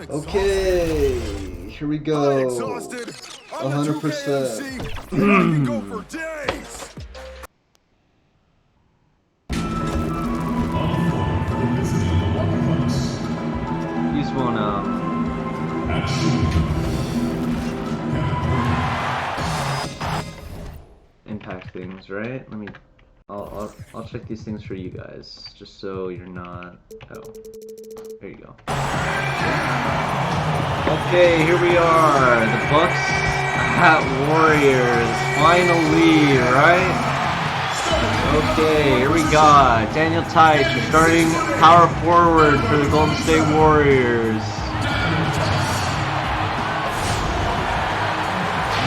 Okay, here we go. 100%. You just wanna impact things, right? I'll check these things for you guys, just so you're not. Oh, there you go. Okay, here we are, the Bucks at Warriors, finally, right? Okay, here we got Daniel Theis starting power forward for the Golden State Warriors.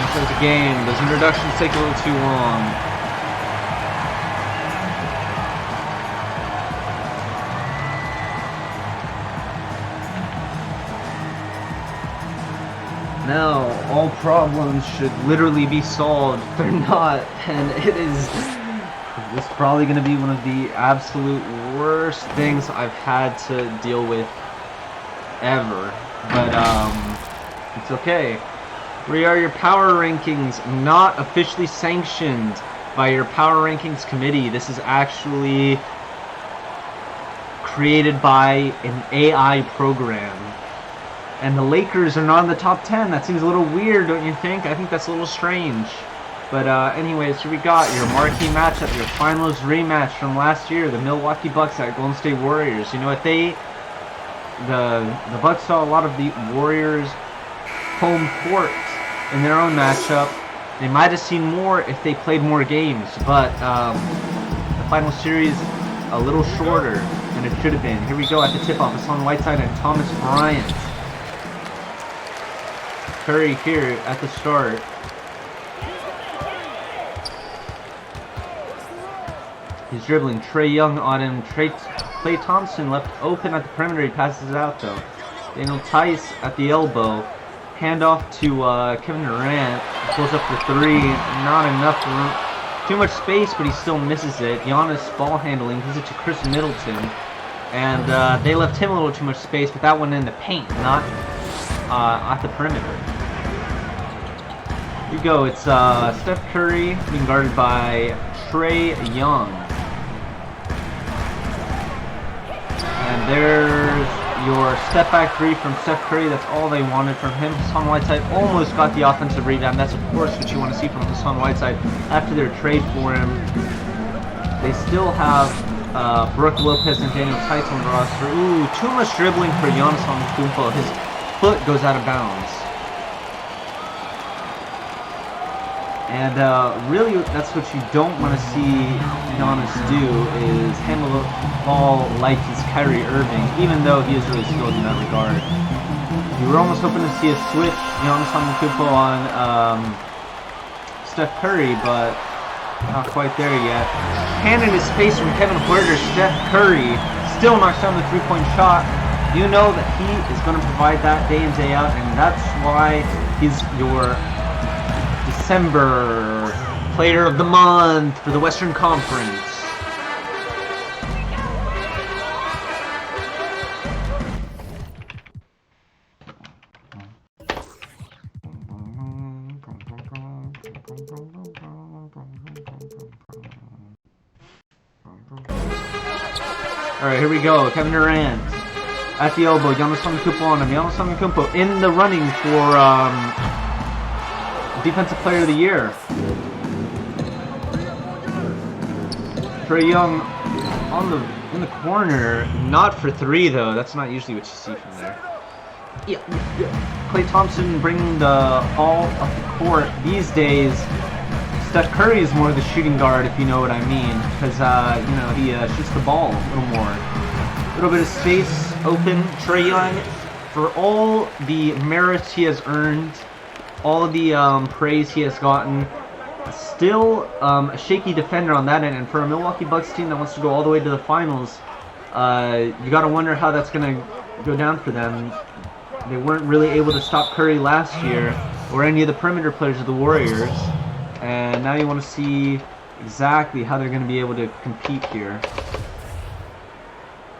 Into the game, those introductions take a little too long. Now, all problems should literally be solved. They're not, and this is probably going to be one of the absolute worst things I've had to deal with ever. But, it's okay. We are your power rankings, not officially sanctioned by your power rankings committee. This is actually created by an AI program. And the Lakers are not in the top 10. That seems a little weird, don't you think? I think that's a little strange. But anyways, here we got your marquee matchup, your finals rematch from last year, the Milwaukee Bucks at Golden State Warriors. You know what, the Bucks saw a lot of the Warriors' home court in their own matchup. They might have seen more if they played more games, but the final series a little shorter than it should have been. Here we go at the tip-off, Hassan Whiteside and Thomas Bryant. Curry here at the start. He's dribbling. Trae Young on him. Klay Thompson left open at the perimeter. He passes it out though. Daniel Theis at the elbow. Handoff to Kevin Durant. Pulls up the three. Not enough room. Too much space, but he still misses it. Giannis ball handling. Gives it to Chris Middleton. And they left him a little too much space, but that one in the paint, not at the perimeter. Here we go. It's Steph Curry being guarded by Trae Young. And there's your step back three from Steph Curry. That's all they wanted from him. Hassan Whiteside almost got the offensive rebound. That's of course what you want to see from Hassan Whiteside after their trade for him. They still have Brook Lopez and Daniel Theis on the roster. Ooh, too much dribbling for Giannis Antetokounmpo. His foot goes out of bounds. And really, that's what you don't want to see Giannis do, is handle the ball like he's Kyrie Irving, even though he is really skilled in that regard. You were almost hoping to see a switch, Giannis Antetokounmpo on Steph Curry, but not quite there yet. Hand in his face from Kevin Huerter. Steph Curry still knocks down the three-point shot. You know that he is going to provide that day in, day out, and that's why he's your December Player of the Month for the Western Conference. Alright, here we go. Kevin Durant at the elbow. Giannis Antetokounmpo on him. Giannis Antetokounmpo in the running for Defensive Player of the Year. Trae Young in the corner, not for three though. That's not usually what you see from there. Yeah. Klay Thompson bringing the ball up the court. These days, Steph Curry is more of the shooting guard, if you know what I mean, because you know, he shoots the ball a little more. A little bit of space open. Trae Young, for all the merits he has earned, all of the praise he has gotten, still a shaky defender on that end, and for a Milwaukee Bucks team that wants to go all the way to the finals, you gotta wonder how that's gonna go down for them. They weren't really able to stop Curry last year, or any of the perimeter players of the Warriors, and now you want to see exactly how they're going to be able to compete here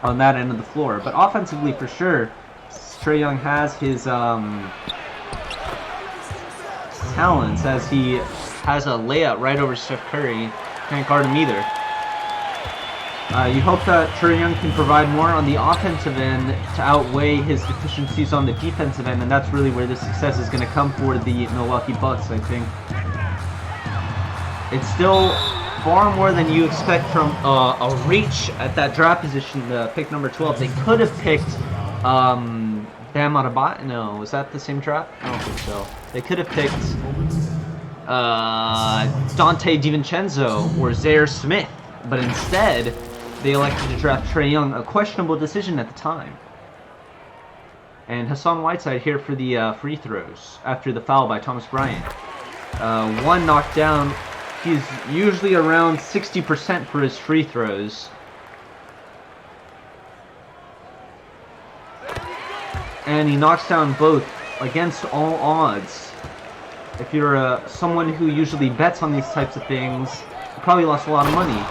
on that end of the floor. But offensively, for sure, Trae Young has his talents, as he has a layup right over Steph Curry. Can't guard him either. You hope that Trae Young can provide more on the offensive end to outweigh his deficiencies on the defensive end, and that's really where the success is going to come for the Milwaukee Bucks, I think. It's still far more than you expect from a reach at that draft position, the pick number 12. They could have picked Bam Adebayo. No, was that the same draft? I don't think so. They could have picked Dante DiVincenzo or Zaire Smith, but instead they elected to draft Trae Young, a questionable decision at the time. And Hassan Whiteside here for the free throws after the foul by Thomas Bryant. One knocked down. He's usually around 60% for his free throws. And he knocks down both against all odds. If you're someone who usually bets on these types of things, you probably lost a lot of money.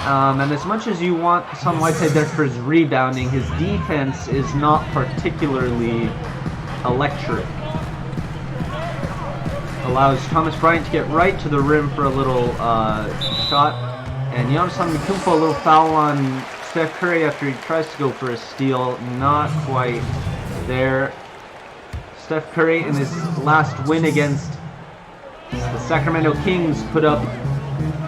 And as much as you want Hassan Whiteside there for his rebounding, his defense is not particularly electric. Allows Thomas Bryant to get right to the rim for a little shot. And Giannis Antetokounmpo, a little foul on Steph Curry after he tries to go for a steal. Not quite there. Steph Curry in his last win against the Sacramento Kings put up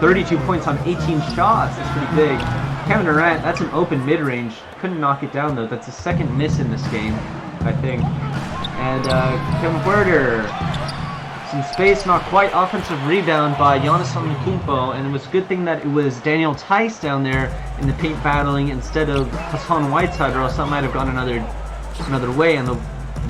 32 points on 18 shots. That's pretty big. Kevin Durant, that's an open mid-range. Couldn't knock it down though. That's the second miss in this game, I think. And Kevin Huerter, some space, not quite. Offensive rebound by Giannis Antetokounmpo, and it was a good thing that it was Daniel Theis down there in the paint battling instead of Hassan Whiteside, or else that might have gone another way. And the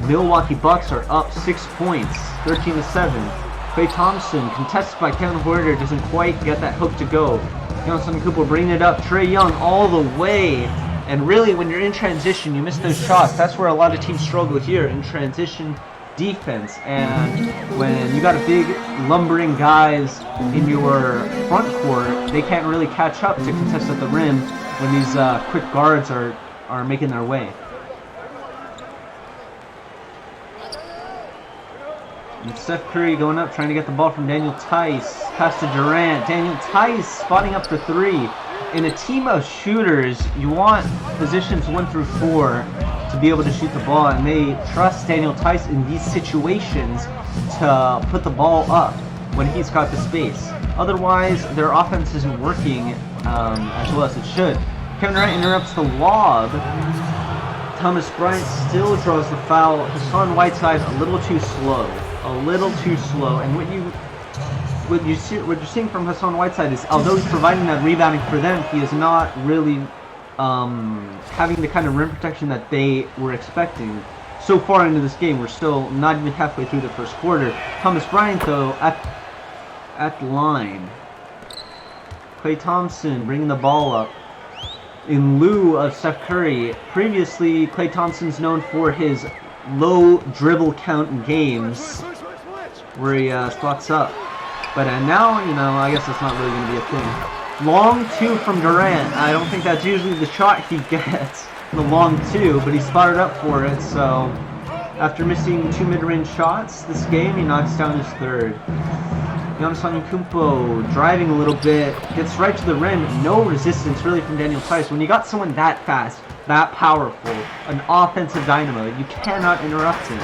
Milwaukee Bucks are up 6 points, 13-7. Klay Thompson, contested by Kevin Huerter, doesn't quite get that hook to go. Giannis Antetokounmpo bringing it up. Trae Young all the way. And really, when you're in transition, you miss those shots. That's where a lot of teams struggle here, in transition defense. And when you got a big lumbering guys in your front court, they can't really catch up to contest at the rim when these quick guards are making their way. And Steph Curry going up, trying to get the ball from Daniel Theis. Pass to Durant. Daniel Theis spotting up for three. In a team of shooters, you want positions 1 through 4 to be able to shoot the ball, and they trust Daniel Theis in these situations to put the ball up when he's got the space. Otherwise, their offense isn't working as well as it should. Kevin Durant interrupts the lob. Thomas Bryant still draws the foul. Hassan Whiteside a little too slow. And what you're seeing from Hassan Whiteside is, although he's providing that rebounding for them, he is not really having the kind of rim protection that they were expecting. So far into this game, we're still not even halfway through the first quarter. Thomas Bryant, though, at the line. Klay Thompson bringing the ball up in lieu of Steph Curry. Previously, Klay Thompson's known for his low dribble count in games where he spots up. But now, I guess that's not really going to be a thing. Long 2 from Durant. I don't think that's usually the shot he gets, the long 2, but he spotted up for it. So after missing 2 mid-range shots this game, he knocks down his third. Giannis Antetokounmpo driving a little bit, gets right to the rim. No resistance really from Daniel Theis. When you got someone that fast, that powerful, an offensive dynamo, you cannot interrupt him.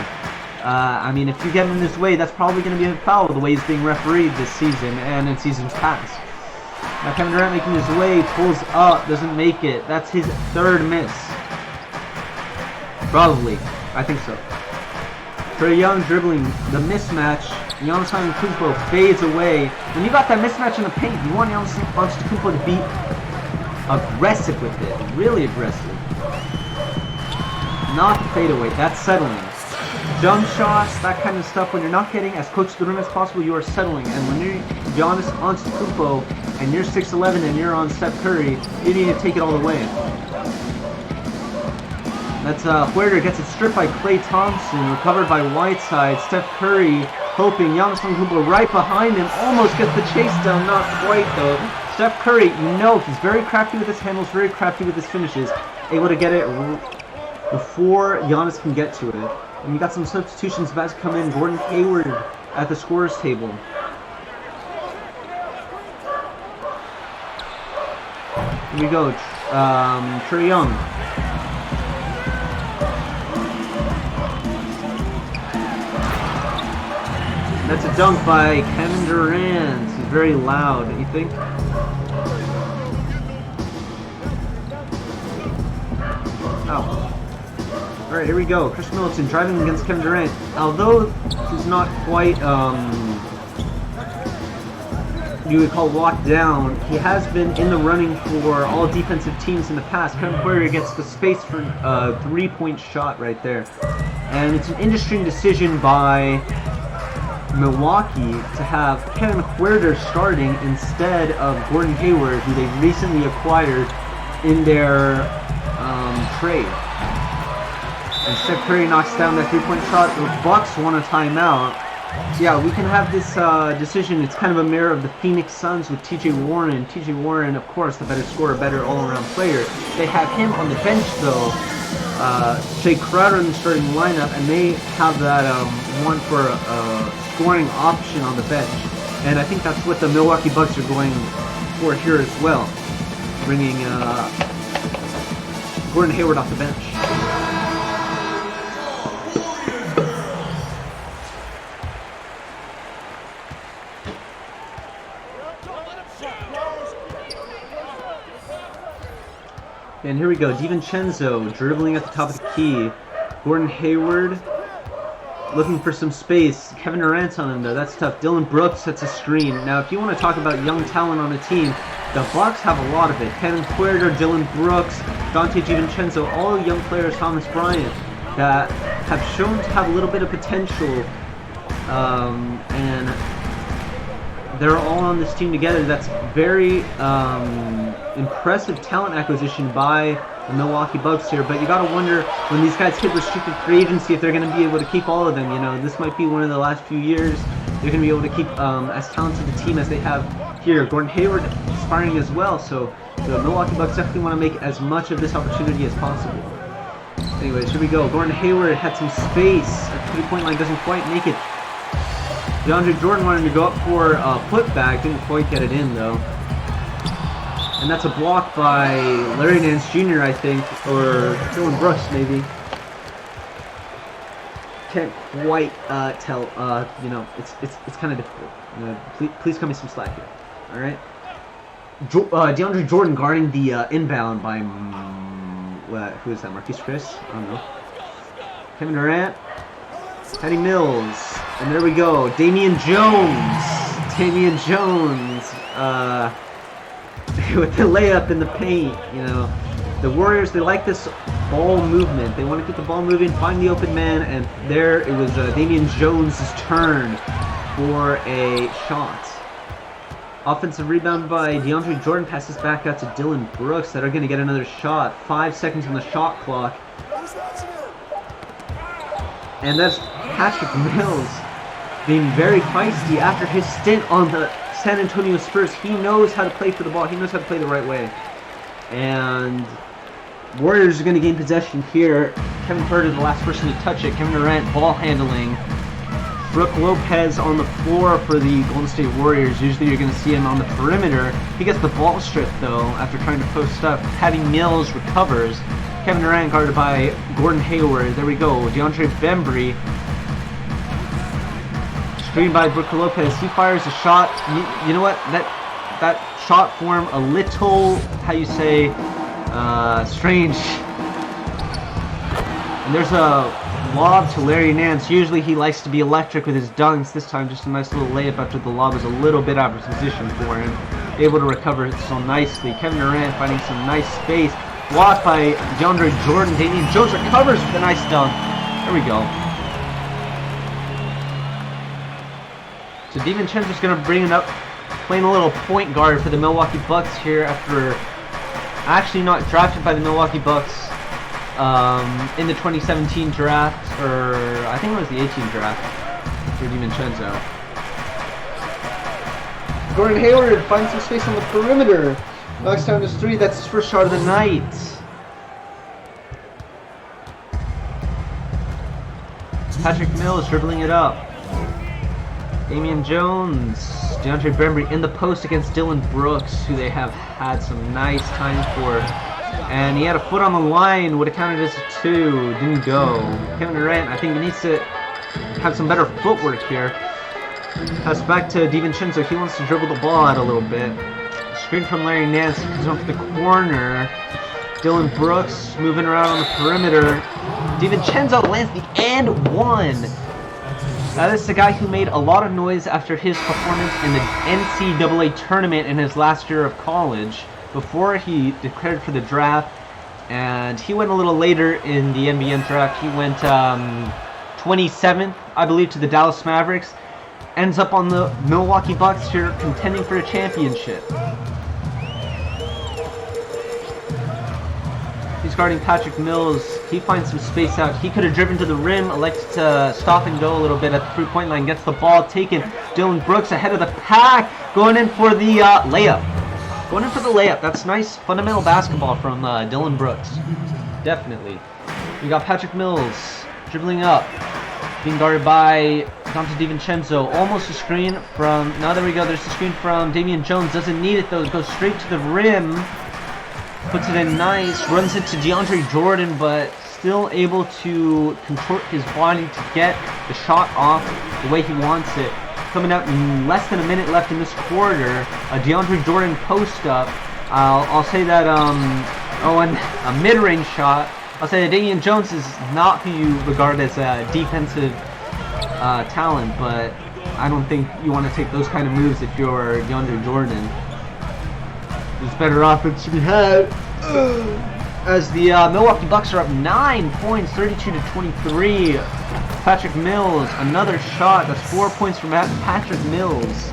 If you get him in this way, that's probably going to be a foul the way he's being refereed this season and in seasons past. Now Kevin Durant making his way, pulls up, doesn't make it. That's his third miss. Probably. I think so. Trae Young dribbling the mismatch. Giannis Antetokounmpo fades away. When you got that mismatch in the paint, you want Giannis Antetokounmpo to be aggressive with it. Really aggressive. Not the fadeaway. That's settling. Jump shots, that kind of stuff, when you're not getting as close to the rim as possible, you are settling. And when you're Giannis Antetokounmpo and you're 6'11" and you're on Steph Curry, you need to take it all the way. That's Huerter gets it stripped by Klay Thompson, recovered by Whiteside. Steph Curry hoping. Giannis Antetokounmpo right behind him, almost gets the chase down, not quite though. Steph Curry, he's very crafty with his handles, very crafty with his finishes, able to get it before Giannis can get to it. And we got some substitutions about to come in. Gordon Hayward at the scorer's table. Here we go. Trae Young. That's a dunk by Kevin Durant. He's very loud, you think? Oh. Alright, here we go. Chris Middleton driving against Kevin Durant. Although he's not quite, you would call locked down, he has been in the running for all defensive teams in the past. Kevin Porter gets the space for a three-point shot right there. And it's an interesting decision by Milwaukee to have Kevin Huerter starting instead of Gordon Hayward, who they recently acquired in their trade. And Steph Curry knocks down that three-point shot. The Bucks want a timeout. Yeah, we can have this decision. It's kind of a mirror of the Phoenix Suns with T.J. Warren. T.J. Warren, of course, the better scorer, better all-around player. They have him on the bench, though. Jay Crowder in the starting lineup, and they have that one for a scoring option on the bench. And I think that's what the Milwaukee Bucks are going for here as well. Bringing Gordon Hayward off the bench. And here we go, DiVincenzo dribbling at the top of the key. Gordon Hayward looking for some space. Kevin Durant on him though, that's tough. Dylan Brooks sets a screen. Now if you want to talk about young talent on a team, the Bucks have a lot of it. Kevin Huerter, Dylan Brooks, Dante DiVincenzo, all young players, Thomas Bryant, that have shown to have a little bit of potential. And they're all on this team together. That's very impressive talent acquisition by the Milwaukee Bucks here, but you gotta wonder when these guys hit restricted free agency if they're gonna be able to keep all of them. You know, this might be one of the last few years they're gonna be able to keep as talented a team as they have here. Gordon Hayward aspiring as well, so the Milwaukee Bucks definitely want to make as much of this opportunity as possible. Anyways, here we go. Gordon Hayward had some space at the three-point line, doesn't quite make it. DeAndre Jordan wanted to go up for a putback, didn't quite get it in though. And that's a block by Larry Nance Jr., I think, or Dylan Brooks, maybe. Can't quite tell. You know, it's kind of difficult. Please cut me some slack here. All right. DeAndre Jordan guarding the inbound by who is that? Marquise Chris? I don't know. Kevin Durant, Patty Mills, and there we go. Damian Jones. Damian Jones. With the layup in the paint, you know. The Warriors, they like this ball movement. They want to get the ball moving, find the open man, and there it was Damian Jones' turn for a shot. Offensive rebound by DeAndre Jordan, passes back out to Dylan Brooks that are going to get another shot. 5 seconds on the shot clock. And that's Patrick Mills being very feisty after his stint on the San Antonio Spurs. He knows how to play for the ball. He knows how to play the right way. And Warriors are going to gain possession here. Kevin Huerter, the last person to touch it. Kevin Durant, ball handling. Brook Lopez on the floor for the Golden State Warriors. Usually you're going to see him on the perimeter. He gets the ball stripped, though, after trying to post up. Patty Mills recovers. Kevin Durant guarded by Gordon Hayward. There we go. DeAndre Bembry. Screened by Brook Lopez. He fires a shot. You know what? That shot form a little, how you say, strange. And there's a lob to Larry Nance. Usually he likes to be electric with his dunks. This time just a nice little layup after the lob was a little bit out of position for him. Able to recover it so nicely. Kevin Durant finding some nice space. Blocked by DeAndre Jordan. Damian Jones recovers with a nice dunk. There we go. So DiVincenzo's going to bring it up, playing a little point guard for the Milwaukee Bucks here after actually not drafted by the Milwaukee Bucks in the 2017 draft, or I think it was the 18 draft for DiVincenzo. Gordon Hayward finds some space on the perimeter. Knocks down his three. That's his first shot of the night. Patrick Mills dribbling it up. Damian Jones, DeAndre Bembry in the post against Dylan Brooks, who they have had some nice times for. And he had a foot on the line, would have counted as a 2, didn't go. Kevin Durant, I think he needs to have some better footwork here. Pass back to DiVincenzo, he wants to dribble the ball out a little bit. Screen from Larry Nance, comes off the corner. Dylan Brooks moving around on the perimeter. DiVincenzo lands the and 1. Now this is the guy who made a lot of noise after his performance in the NCAA tournament in his last year of college, before he declared for the draft, and he went a little later in the NBN draft. He went 27th, I believe, to the Dallas Mavericks, ends up on the Milwaukee Bucks here contending for a championship. He's guarding Patrick Mills. He finds some space out. He could have driven to the rim, elected to stop and go a little bit at the three-point line, gets the ball taken. Dylan Brooks ahead of the pack, going in for the layup. Going in for the layup. That's nice fundamental basketball from Dylan Brooks. Definitely. We got Patrick Mills dribbling up, being guarded by Donte DiVincenzo. Almost a screen from, now there we go, there's a screen from Damian Jones. Doesn't need it though, goes straight to the rim. Puts it in nice, runs into DeAndre Jordan, but still able to contort his body to get the shot off the way he wants it. Coming up in less than a minute left in this quarter, a DeAndre Jordan post up. I'll say that, and a mid-range shot. I'll say that Damian Jones is not who you regard as a defensive talent, but I don't think you want to take those kind of moves if you're DeAndre Jordan. There's better offense to be had. As the Milwaukee Bucks are up 9 points, 32-23. Patrick Mills, another shot. That's 4 points from Patrick Mills.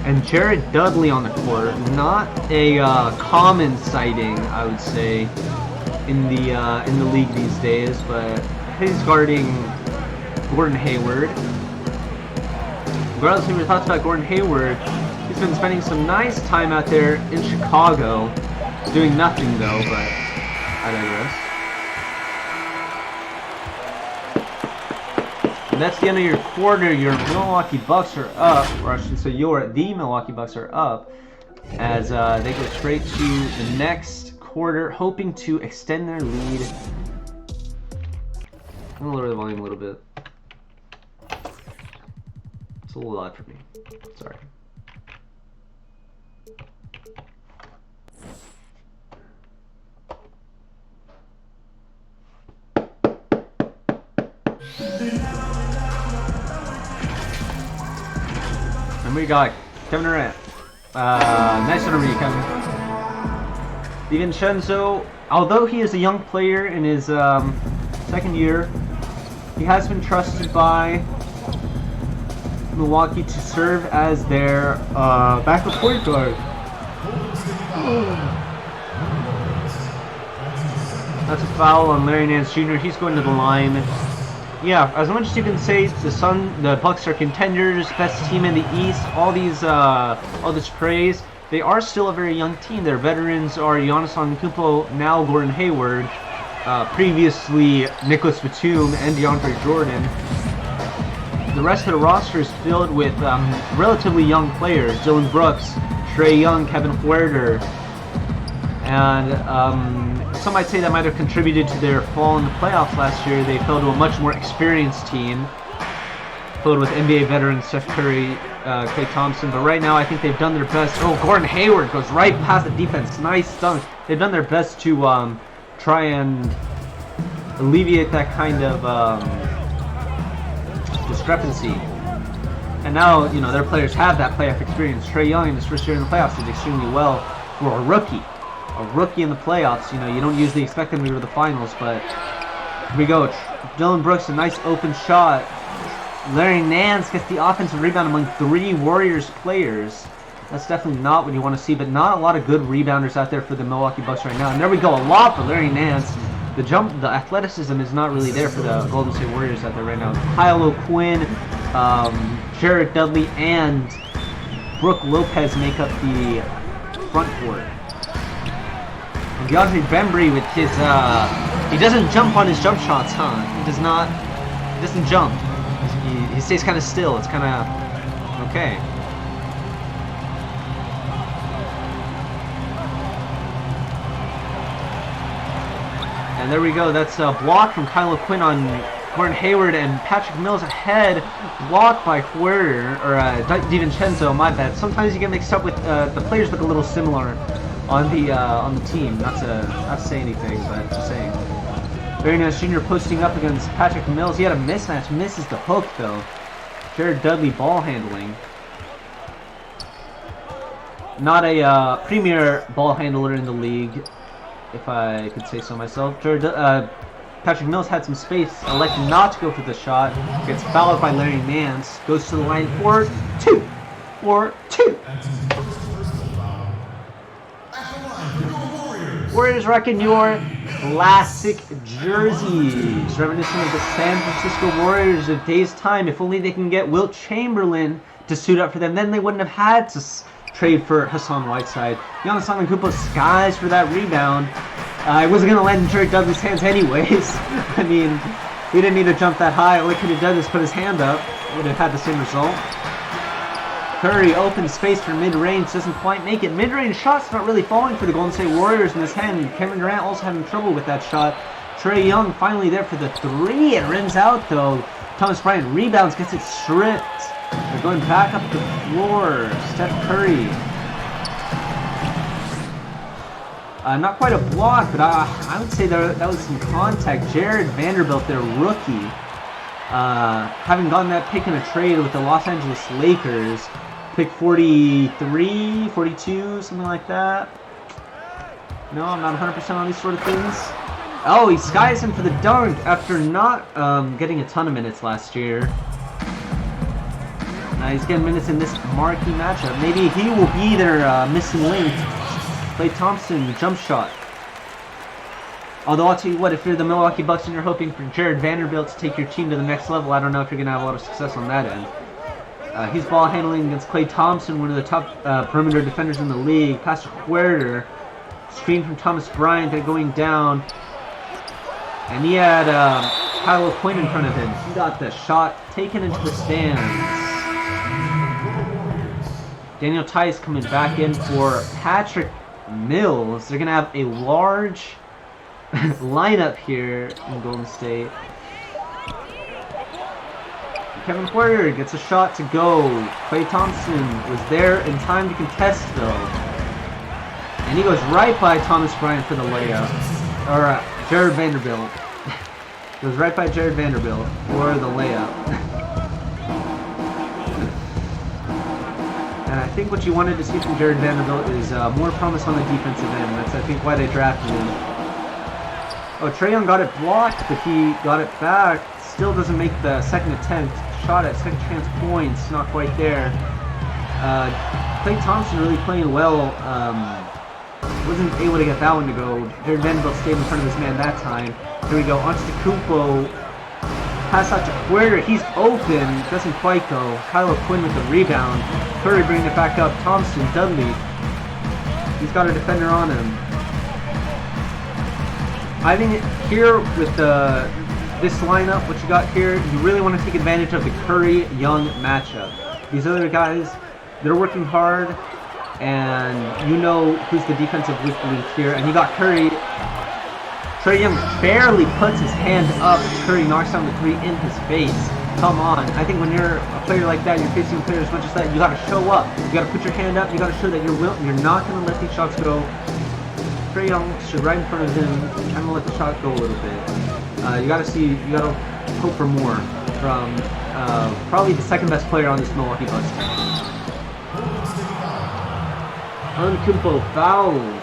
And Jared Dudley on the court. Not a common sighting, I would say, in the league these days. But he's guarding Gordon Hayward. Regardless of your thoughts about Gordon Hayward, he's been spending some nice time out there in Chicago, doing nothing though, but I digress. And that's the end of your quarter. Your Milwaukee Bucks are up, or I should say the Milwaukee Bucks are up, as they go straight to the next quarter, hoping to extend their lead. I'm gonna lower the volume a little bit. It's a little loud for me. Sorry. And we got Kevin Durant. Nice interview, Kevin. DiVincenzo, although he is a young player in his second year, he has been trusted by Milwaukee to serve as their backup point guard. That's a foul on Larry Nance Jr. He's going to the line. Yeah, as much as you can say the Bucks are contenders, best team in the East, all this praise, they are still a very young team. Their veterans are Giannis Antetokounmpo, now Gordon Hayward, previously Nicholas Batum and DeAndre Jordan. The rest of the roster is filled with relatively young players: Dylan Brooks, Trae Young, Kevin Huerter, and some might say that might have contributed to their fall in the playoffs last year. They fell to a much more experienced team, filled with NBA veterans Steph Curry, Klay Thompson. But right now, I think they've done their best. Oh, Gordon Hayward goes right past the defense. Nice dunk. They've done their best to try and alleviate that kind of discrepancy. And now, you know, their players have that playoff experience. Trae Young in his first year in the playoffs did extremely well for a rookie. A rookie in the playoffs, you know, you don't usually expect them to go to the finals, but here we go. Dylan Brooks, a nice open shot. Larry Nance gets the offensive rebound among 3 Warriors players. That's definitely not what you want to see, but not a lot of good rebounders out there for the Milwaukee Bucks right now. And there we go, a lot for Larry Nance. The athleticism is not really there for the Golden State Warriors out there right now. Kyle O'Quinn, Jared Dudley, and Brook Lopez make up the front court. And DeAndre Bembry with his He doesn't jump on his jump shots, huh? He does not. He doesn't jump. He stays kind of still. It's kind of okay. And there we go. That's a block from Kyle Quinn on Gordon Hayward, and Patrick Mills ahead, blocked by Huerter, or DiVincenzo, my bad. Sometimes you get mixed up with, the players look a little similar on the team. Not to say anything, but just saying. Very nice Jr. posting up against Patrick Mills. He had a mismatch, misses the hook though. Jared Dudley ball handling. Not a premier ball handler in the league, if I could say so myself. Patrick Mills had some space, elected not to go for the shot, gets fouled by Larry Nance, goes to the line for two. Warriors rocking your classic jerseys, reminiscent of the San Francisco Warriors of days time. If only they can get Wilt Chamberlain to suit up for them, then they wouldn't have had to trade for Hassan Whiteside. Giannis Antetokounmpo skies for that rebound. It wasn't going to land in Jared Dudley's hands anyways. I mean, he didn't need to jump that high. All he could have done is put his hand up. Would have had the same result. Curry open space for mid-range, doesn't quite make it. Mid-range shots not really falling for the Golden State Warriors in this hand. Kevin Durant also having trouble with that shot. Trae Young finally there for the three. It rims out though. Thomas Bryant rebounds, gets it stripped. They're going back up the floor. Steph Curry. Not quite a block, but I would say that was some contact. Jared Vanderbilt, their rookie, having gotten that pick in a trade with the Los Angeles Lakers. Pick 43, 42, something like that. No, I'm not 100% on these sort of things. Oh, he skies him for the dunk after not getting a ton of minutes last year. He's getting minutes in this marquee matchup. Maybe he will be their missing link. Klay Thompson, jump shot. Although I'll tell you what, if you're the Milwaukee Bucks and you're hoping for Jared Vanderbilt to take your team to the next level, I don't know if you're going to have a lot of success on that end. He's ball handling against Klay Thompson, one of the top perimeter defenders in the league. Pass to Huerter. Screen from Thomas Bryant, they're going down. And he had Kyle Quinn in front of him. He got the shot taken into the stands. Daniel Tice coming back in for Patrick Mills. They're going to have a large lineup here in Golden State. Kevin Huerter gets a shot to go. Klay Thompson was there in time to contest though. And he goes right by Thomas Bryant for the layup. Or Jared Vanderbilt. Goes right by Jared Vanderbilt for the layup. And I think what you wanted to see from Jared Vanderbilt is more promise on the defensive end. That's, I think, why they drafted him. Oh, Trae Young got it blocked, but he got it back. Still doesn't make the second attempt. Shot at second chance points, not quite there. Klay Thompson really playing well. Wasn't able to get that one to go. Jared Vanderbilt stayed in front of his man that time. Here we go. Antetokounmpo. Pass out to Huerter. He's open. Doesn't quite go. Kyle Quinn with the rebound. Curry bringing it back up. Thompson. Dudley. He's got a defender on him. I think here with this lineup, what you got here, you really want to take advantage of the Curry-Young matchup. These other guys, they're working hard, and you know who's the defensive weak link here. And you got Curry. Trae Young barely puts his hand up. Curry knocks down the three in his face. Come on. I think when you're a player like that, you're facing a player as much as that, you got to show up. You got to put your hand up. You got to show that you're not going to let these shots go. Trae Young stood right in front of him, trying to let the shot go a little bit. You got to hope for more from probably the second best player on this Milwaukee Bucks team. Antetokounmpo fouled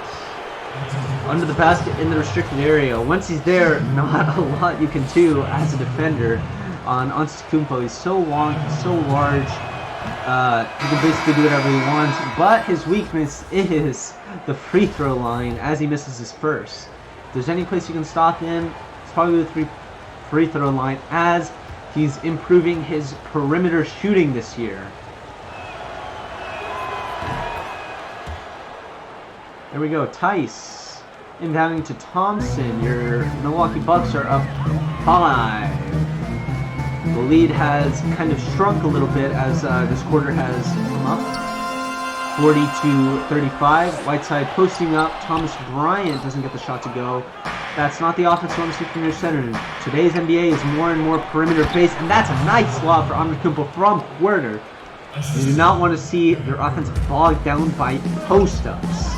under the basket in the restricted area. Once he's there, not a lot you can do as a defender on Antetokounmpo. He's so long, he's so large. He can basically do whatever he wants, but his weakness is the free throw line as he misses his first. If there's any place you can stop him, it's probably the free throw line as he's improving his perimeter shooting this year. There we go, Tice Inbounding to Thompson. Your Milwaukee Bucks are up 5. The lead has kind of shrunk a little bit as this quarter has come up. 40-35. Whiteside posting up. Thomas Bryant doesn't get the shot to go. That's not the offense you want to see from your center. Today's NBA is more and more perimeter based, and that's a nice lob for Antetokounmpo from Huerter. You do not want to see their offense bogged down by post-ups.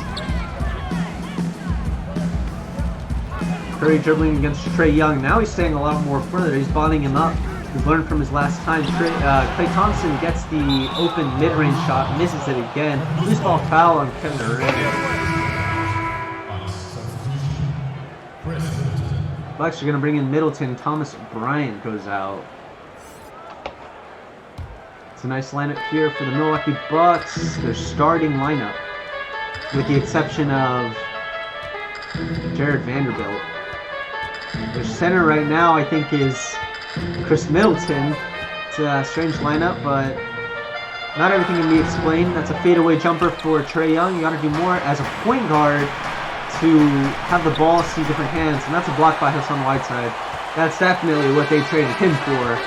Curry dribbling against Trae Young. Now he's staying a lot more further. He's bonding him up. He's learned from his last time. Klay Thompson gets the open mid-range shot, misses it again. Loose ball foul on Kevin Durant. Bucks are going to bring in Middleton. Thomas Bryant goes out. It's a nice lineup here for the Milwaukee Bucks. Their starting lineup, with the exception of Jared Vanderbilt. Their center right now, I think, is Chris Middleton. It's a strange lineup, but not everything can be explained. That's a fadeaway jumper for Trae Young. You got to do more as a point guard to have the ball see different hands, and that's a block by Hassan Whiteside. That's definitely what they traded him for.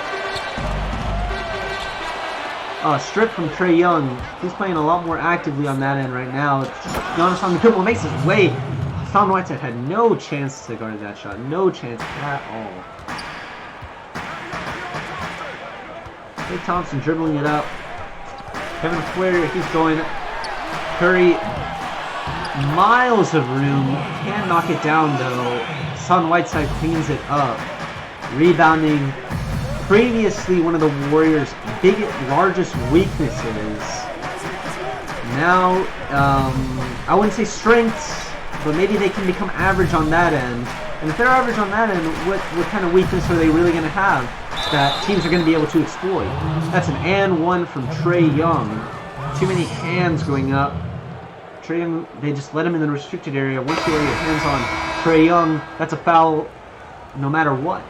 Strip from Trae Young. He's playing a lot more actively on that end right now. Giannis Antetokounmpo makes his way. Hassan Whiteside had no chance to guard that shot. No chance at all. Klay Thompson dribbling it up. Kevin Huerter, he's going. Curry, miles of room. Can't knock it down though. Hassan Whiteside cleans it up. Rebounding. Previously one of the Warriors' largest weaknesses. Now, I wouldn't say strengths, but maybe they can become average on that end. And if they're average on that end, what kind of weakness are they really going to have that teams are going to be able to exploit? That's an and one from Trae Young. Too many hands going up. Trae Young, they just let him in the restricted area. Once you lay your hands on Trae Young, that's a foul no matter what.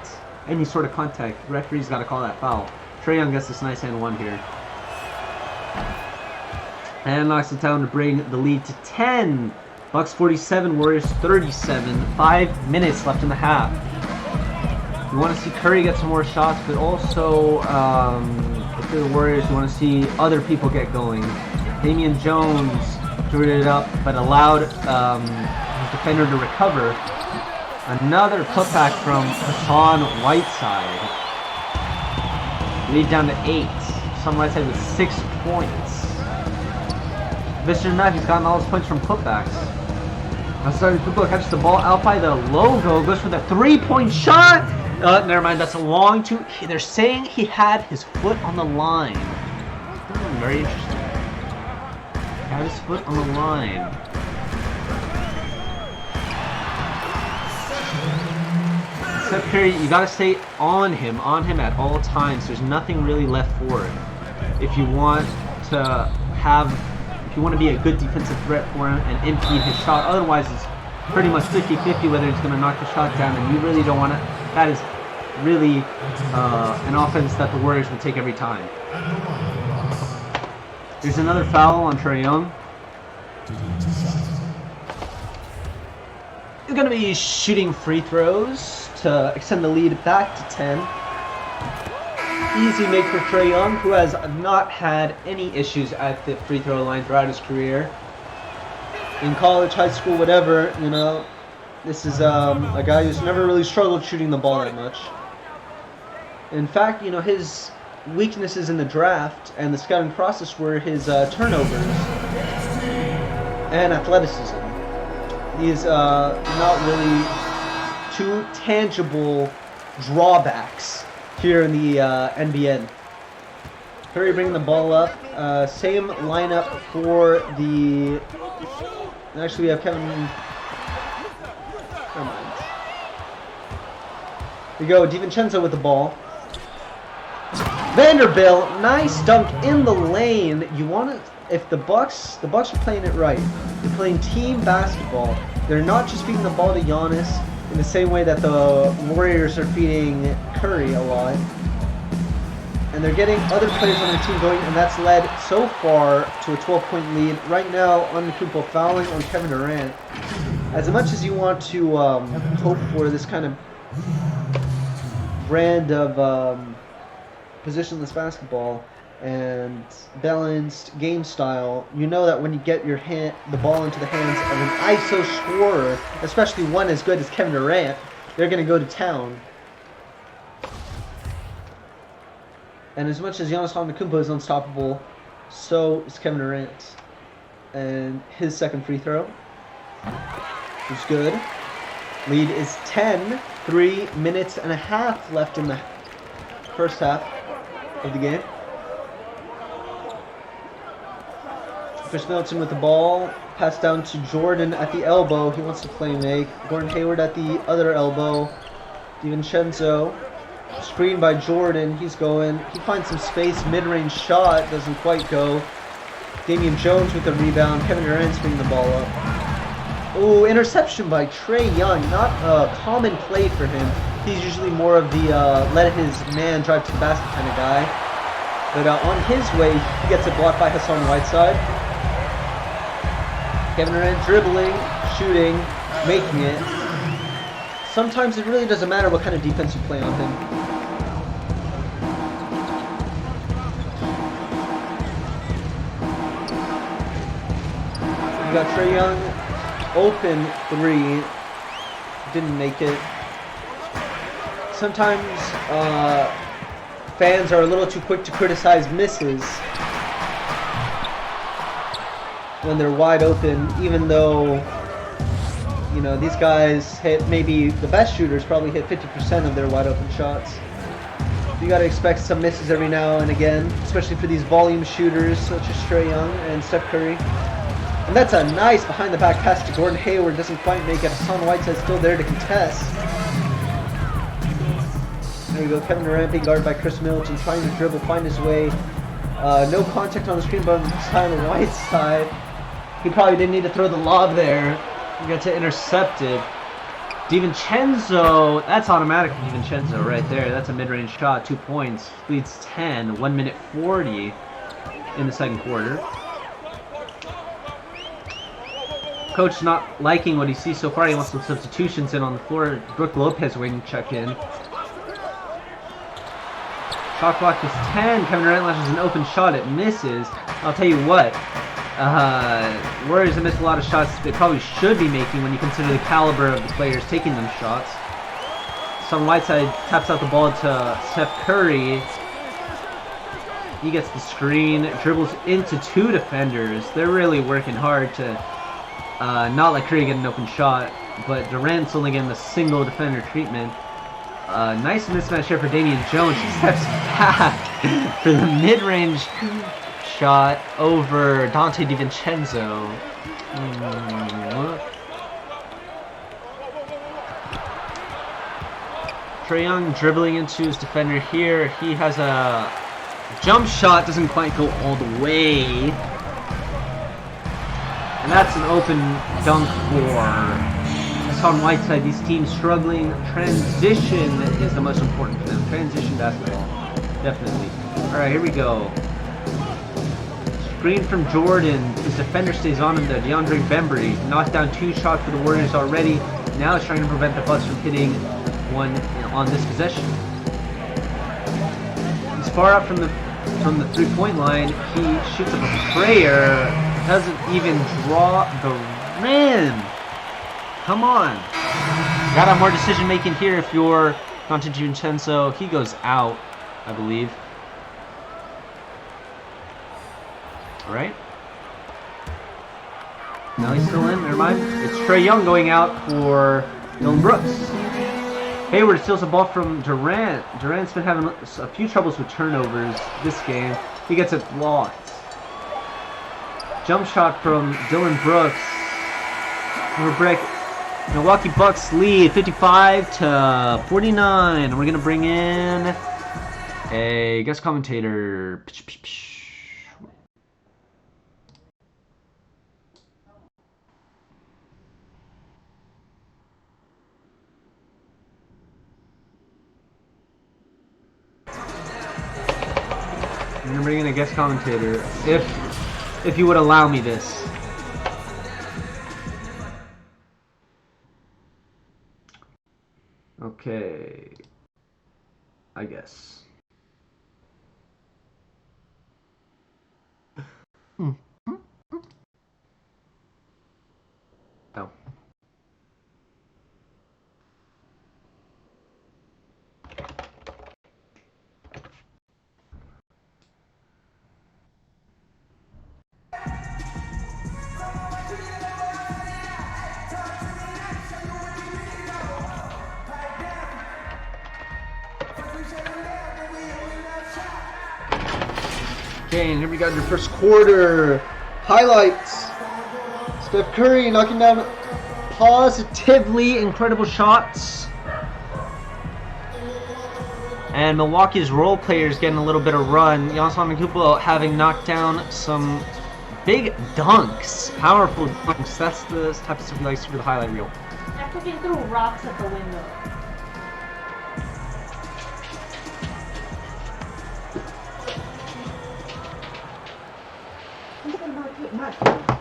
Any sort of contact, referee's got to call that foul. Trae Young gets this nice and one here. And knocks it down to bring the lead to 10. Bucks 47, Warriors 37. 5 minutes left in the half. You want to see Curry get some more shots, but also, if you're the Warriors, you want to see other people get going. Damian Jones drew it up, but allowed his defender to recover. Another putback from Hassan Whiteside. Lead down to 8. Hassan Whiteside with 6 points. Mr. Knife, he's gotten all his points from putbacks. Antetokounmpo catches the ball out by the logo, goes for the 3-point shot. Never mind, that's a long two. They're saying he had his foot on the line. Very interesting. Had his foot on the line. Steph Curry, you gotta stay on him at all times. There's nothing really left for it. If you want to be a good defensive threat for him and impede his shot, otherwise it's pretty much 50-50 whether he's gonna knock the shot down, and you really don't want to. That is really an offense that the Warriors will take every time. There's another foul on Trae Young. He's going to be shooting free throws to extend the lead back to 10. Easy make for Trae Young, who has not had any issues at the free throw line throughout his career. In college, high school, whatever, you know, this is a guy who's never really struggled shooting the ball that much. In fact, you know, his weaknesses in the draft and the scouting process were his turnovers and athleticism. These not really two tangible drawbacks here in the NBN. Curry bringing the ball up. Same lineup for the... Actually, we have Kevin... Never mind. We go, DiVincenzo with the ball. Vanderbilt, nice dunk in the lane. You want to... If the Bucks are playing it right. They're playing team basketball. They're not just feeding the ball to Giannis in the same way that the Warriors are feeding Curry a lot. And they're getting other players on their team going, and that's led so far to a 12-point lead. Right now, Antetokounmpo fouling on Kevin Durant. as much as you want to hope for this kind of brand of positionless basketball and balanced game style, you know that when you get the ball into the hands of an ISO scorer, especially one as good as Kevin Durant, they're going to go to town. And as much as Giannis Antetokounmpo is unstoppable, so is Kevin Durant. And his second free throw is good. Lead is 10. 3 minutes and a half left in the first half of the game. Chris Middleton with the ball. Pass down to Jordan at the elbow. He wants to play make. Gordon Hayward at the other elbow. DiVincenzo. Screen by Jordan. He's going. He finds some space. Mid-range shot. Doesn't quite go. Damian Jones with the rebound. Kevin Durant's bringing the ball up. Oh, interception by Trae Young. Not a common play for him. He's usually more of the let his man drive to the basket kind of guy. But on his way, he gets it blocked by Hassan Whiteside. Kevin Durant dribbling, shooting, making it. Sometimes it really doesn't matter what kind of defense you play on him. You got Trae Young, open three, didn't make it. Sometimes fans are a little too quick to criticize misses when they're wide open, even though, you know, these guys hit, maybe the best shooters probably hit 50% of their wide open shots. You gotta expect some misses every now and again, especially for these volume shooters such as Trae Young and Steph Curry. And that's a nice behind the back pass to Gordon Hayward, doesn't quite make it. Hassan Whiteside still there to contest. There we go, Kevin Durant being guarded by Chris Middleton, trying to dribble, find his way. No contact on the screen, but on Hassan Whiteside. He probably didn't need to throw the lob there. He got to intercept it. DiVincenzo, that's automatic for DiVincenzo right there. That's a mid-range shot, 2 points. Leads 10, 1 minute 40 in the second quarter. Coach not liking what he sees so far. He wants some substitutions in on the floor. Brook Lopez waiting to check in. Shot clock is 10. Kevin Durant lashes an open shot. It misses. I'll tell you what. Warriors have missed a lot of shots they probably should be making when you consider the caliber of the players taking them shots. Hassan Whiteside taps out the ball to Steph Curry. He gets the screen, dribbles into 2 defenders. They're really working hard to not let Curry get an open shot, but Durant's only getting the single defender treatment. Nice mismatch here for Damian Jones. He steps back for the mid-range shot over Donte DiVincenzo. Trae Young dribbling into his defender here. He has a jump shot, doesn't quite go all the way. And that's an open dunk for Hassan Whiteside. These teams struggling. Transition is the most important for them. Transition basketball. Definitely. Alright, here we go. Screen from Jordan. His defender stays on him there. DeAndre Bembry knocked down 2 shots for the Warriors already. Now he's trying to prevent the Bucks from hitting one on this possession. He's far out from the 3-point line. He shoots up a prayer. Doesn't even draw the rim. Come on. Gotta have more decision making here if you're Donte DiVincenzo. He goes out, I believe. Alright. Now he's still in, never mind. It's Trae Young going out for Dillon Brooks. Hayward steals the ball from Durant. Durant's been having a few troubles with turnovers this game. He gets it blocked. Jump shot from Dillon Brooks. Over break. Milwaukee Bucks lead 55-49. And we're going to bring in a guest commentator. I'm going to bring in a guest commentator. If you would allow me this. Okay. I guess. Hmm. Oh. Okay, and here we got your first quarter highlights. Steph Curry knocking down positively incredible shots. And Milwaukee's role players getting a little bit of run. Giannis Antetokounmpo having knocked down some big dunks, powerful dunks. That's the type of stuff we like to see for the highlight reel. After he threw rocks at the window.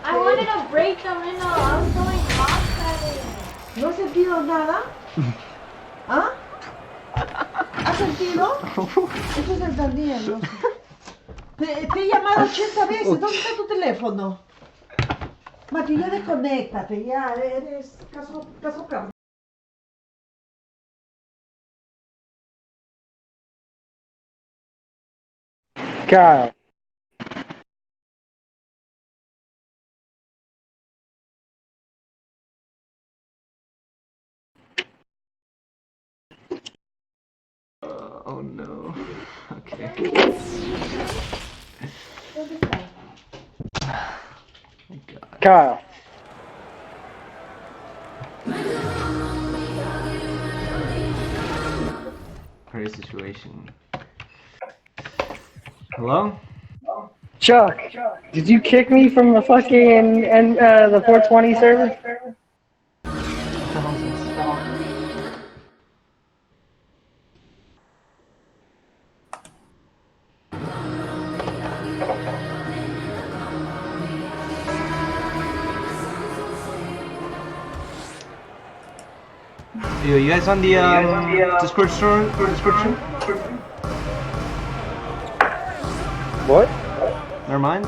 I wanted to break the window. I was throwing rocks at it. ¿No has sentido nada? ¿Ah? ¿Has sentido? Eso es el Daniel. ¿No? Te he llamado 80 veces. ¿Dónde está tu teléfono? Mati, ya desconéctate. Ya eres caso cabrón. Kyle. Oh no. Okay. Oh God. Kyle. Curry situation. Hello? Chuck, did you kick me from the fucking the 420 server? Yo, you guys on the Discord store? Description? What? Never mind.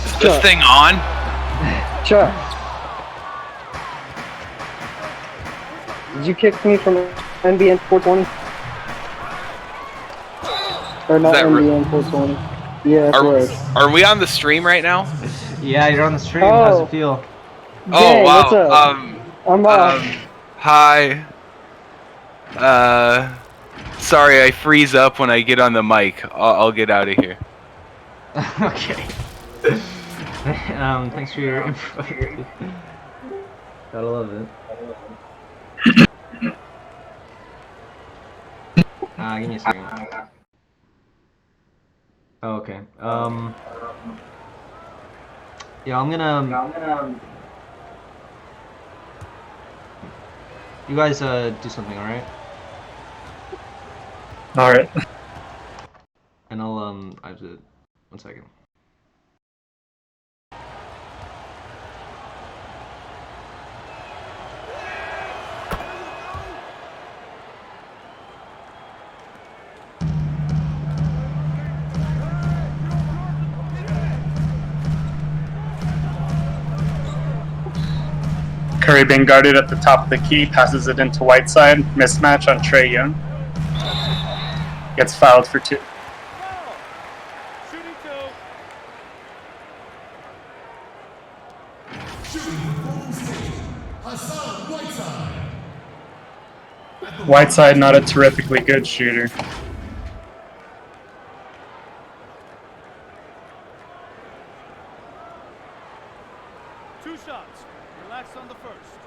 Is this thing on? Chuck. Did you kick me from NBN 420? Or not that NBN 420? Yeah, it was. Are we on the stream right now? Yeah, you're on the stream. How's Oh. it feel? Oh Dang, wow. what's up? I'm off. Hi. Sorry, I freeze up when I get on the mic. I'll get out of here. Okay. Thanks for your info. Gotta love it. Give me a second. Oh, okay. Yeah, I'm gonna. You guys, do something, alright? Alright. And I'll, I have to. 1 second. Curry being guarded at the top of the key, passes it into Whiteside. Mismatch on Trae Young. Gets fouled for 2. Whiteside not a terrifically good shooter. Two shots. Relax on the first.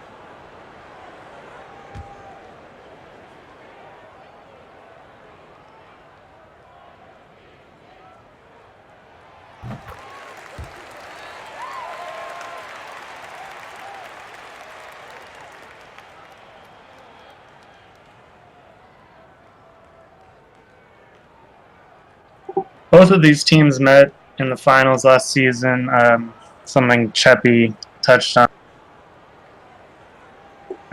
Both of these teams met in the finals last season. Something Cheppy touched on.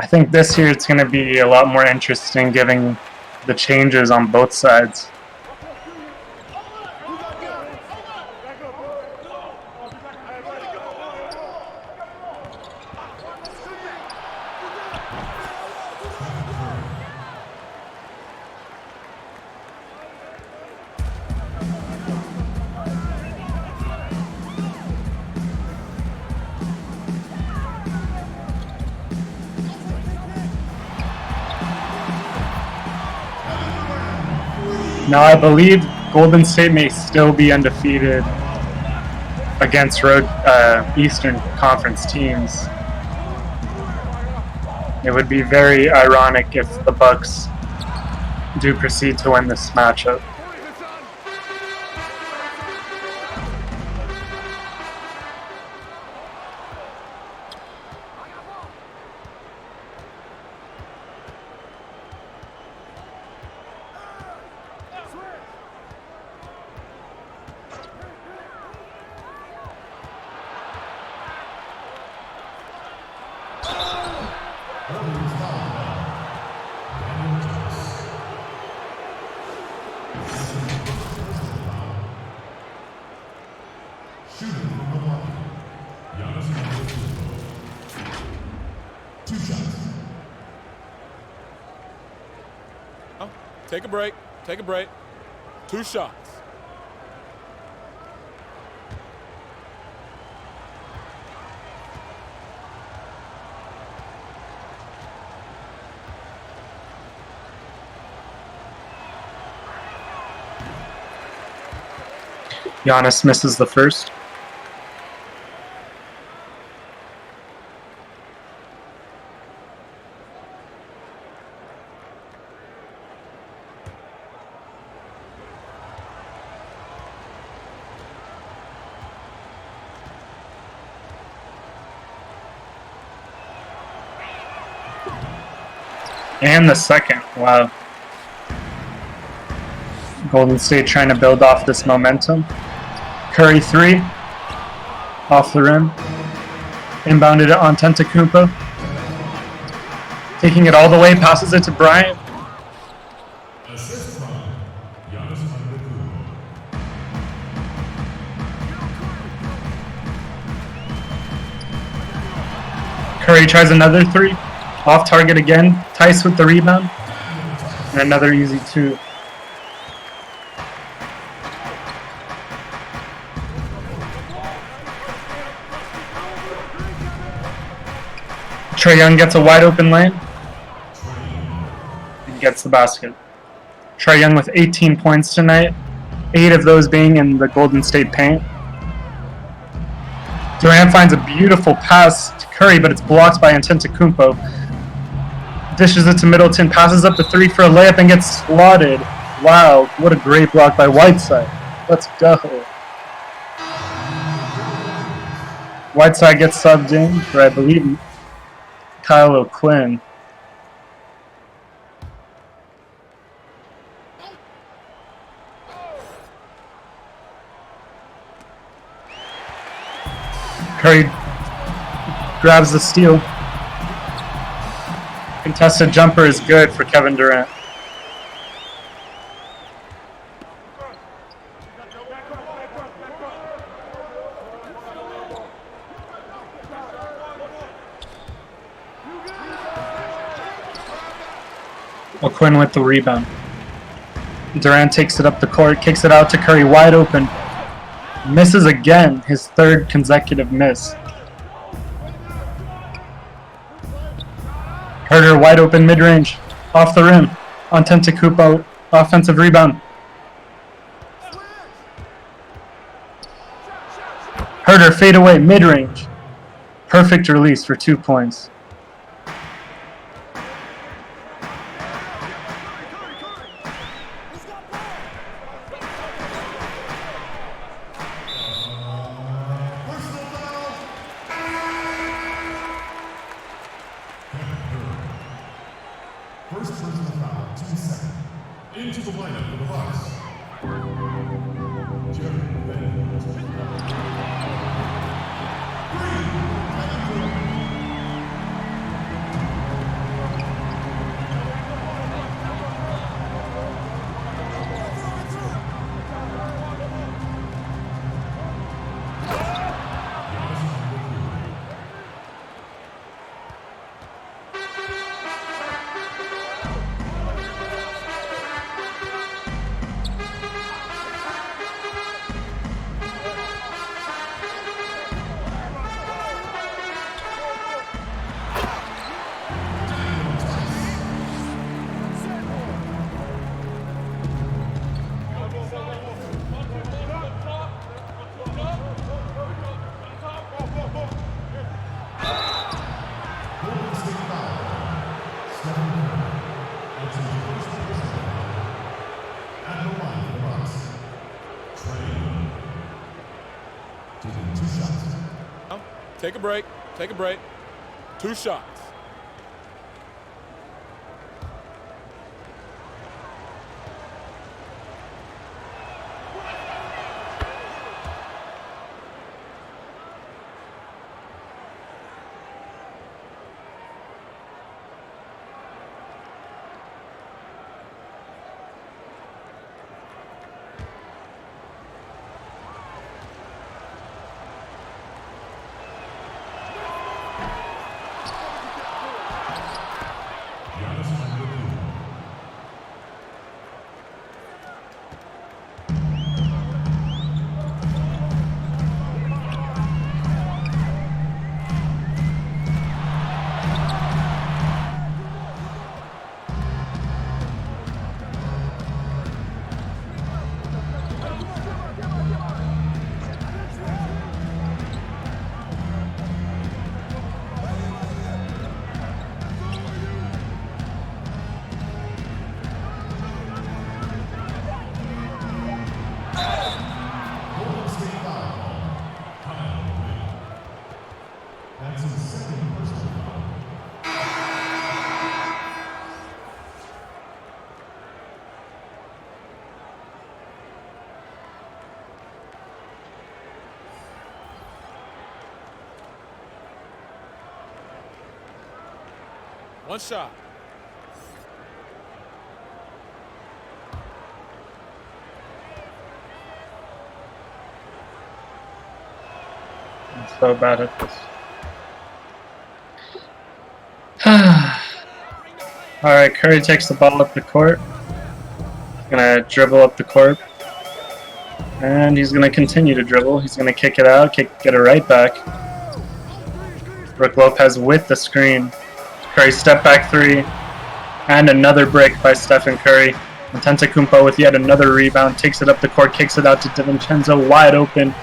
I think this year it's going to be a lot more interesting, given the changes on both sides. Now, I believe Golden State may still be undefeated against road Eastern Conference teams. It would be very ironic if the Bucks do proceed to win this matchup. Take a break. Take a break. 2 shots. Giannis misses the first. And the second. Wow. Golden State trying to build off this momentum. Curry 3. Off the rim. Inbounded it on Antetokounmpo. Taking it all the way, passes it to Bryant. Curry tries another 3. Off target again. Tice with the rebound. And another easy 2. Trae Young gets a wide open lane. And gets the basket. Trae Young with 18 points tonight. 8 of those being in the Golden State paint. Durant finds a beautiful pass to Curry, but it's blocked by Antetokounmpo. Dishes it to Middleton, passes up the 3 for a layup and gets slotted. Wow, what a great block by Whiteside. Let's go. Whiteside gets subbed in for, I believe, Kyle O'Quinn. Curry grabs the steal. Contested jumper is good for Kevin Durant. O'Quinn with the rebound. Durant takes it up the court, kicks it out to Curry, wide open. Misses again, his 3rd consecutive miss. Herder wide open mid-range, off the rim. Antetokounmpo, offensive rebound. Herder fade away mid-range. Perfect release for 2 points. First personal foul, 2 seconds. Into the lineup for the Bucks, Take a break. Take a break. 2 shots. One shot. I'm so bad at this. Alright, Curry takes the ball up the court. He's gonna dribble up the court. And he's gonna continue to dribble. He's gonna kick it out, get it right back. Brook Lopez with the screen. Curry step back 3. And another break by Stephen Curry. Antetokounmpo with yet another rebound. Takes it up the court, kicks it out to DiVincenzo. Wide open.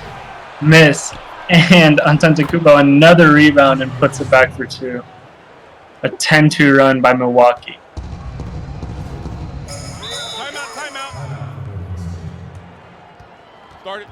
Miss. And Antetokounmpo another rebound and puts it back for 2. A 10-2 run by Milwaukee. Timeout, timeout. Start it.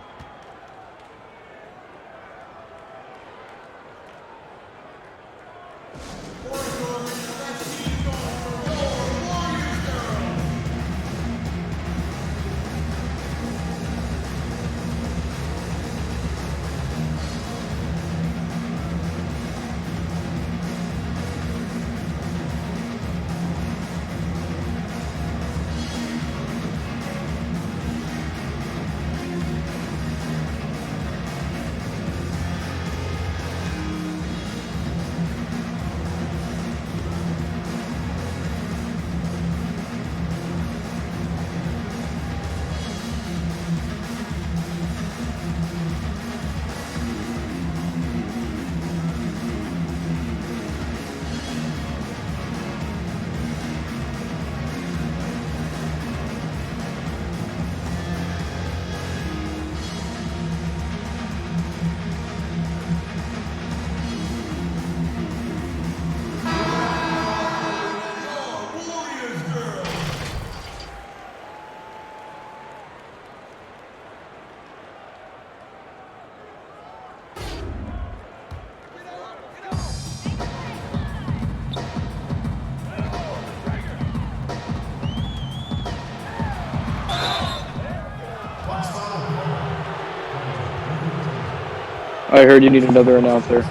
I heard you need another announcer.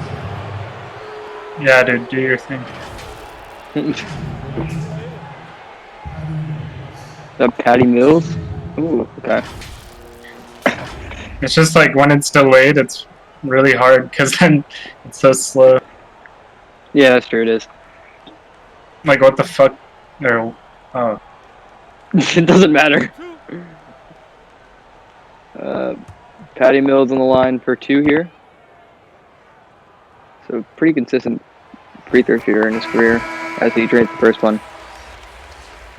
Yeah, dude, do your thing. Is that Patty Mills? Ooh, okay. It's just like when it's delayed, it's really hard because then it's so slow. Yeah, that's true, it is. Like, what the fuck? Or, oh. It doesn't matter. Patty Mills on the line for 2 here. So pretty consistent free throw shooter in his career as he drains the first one.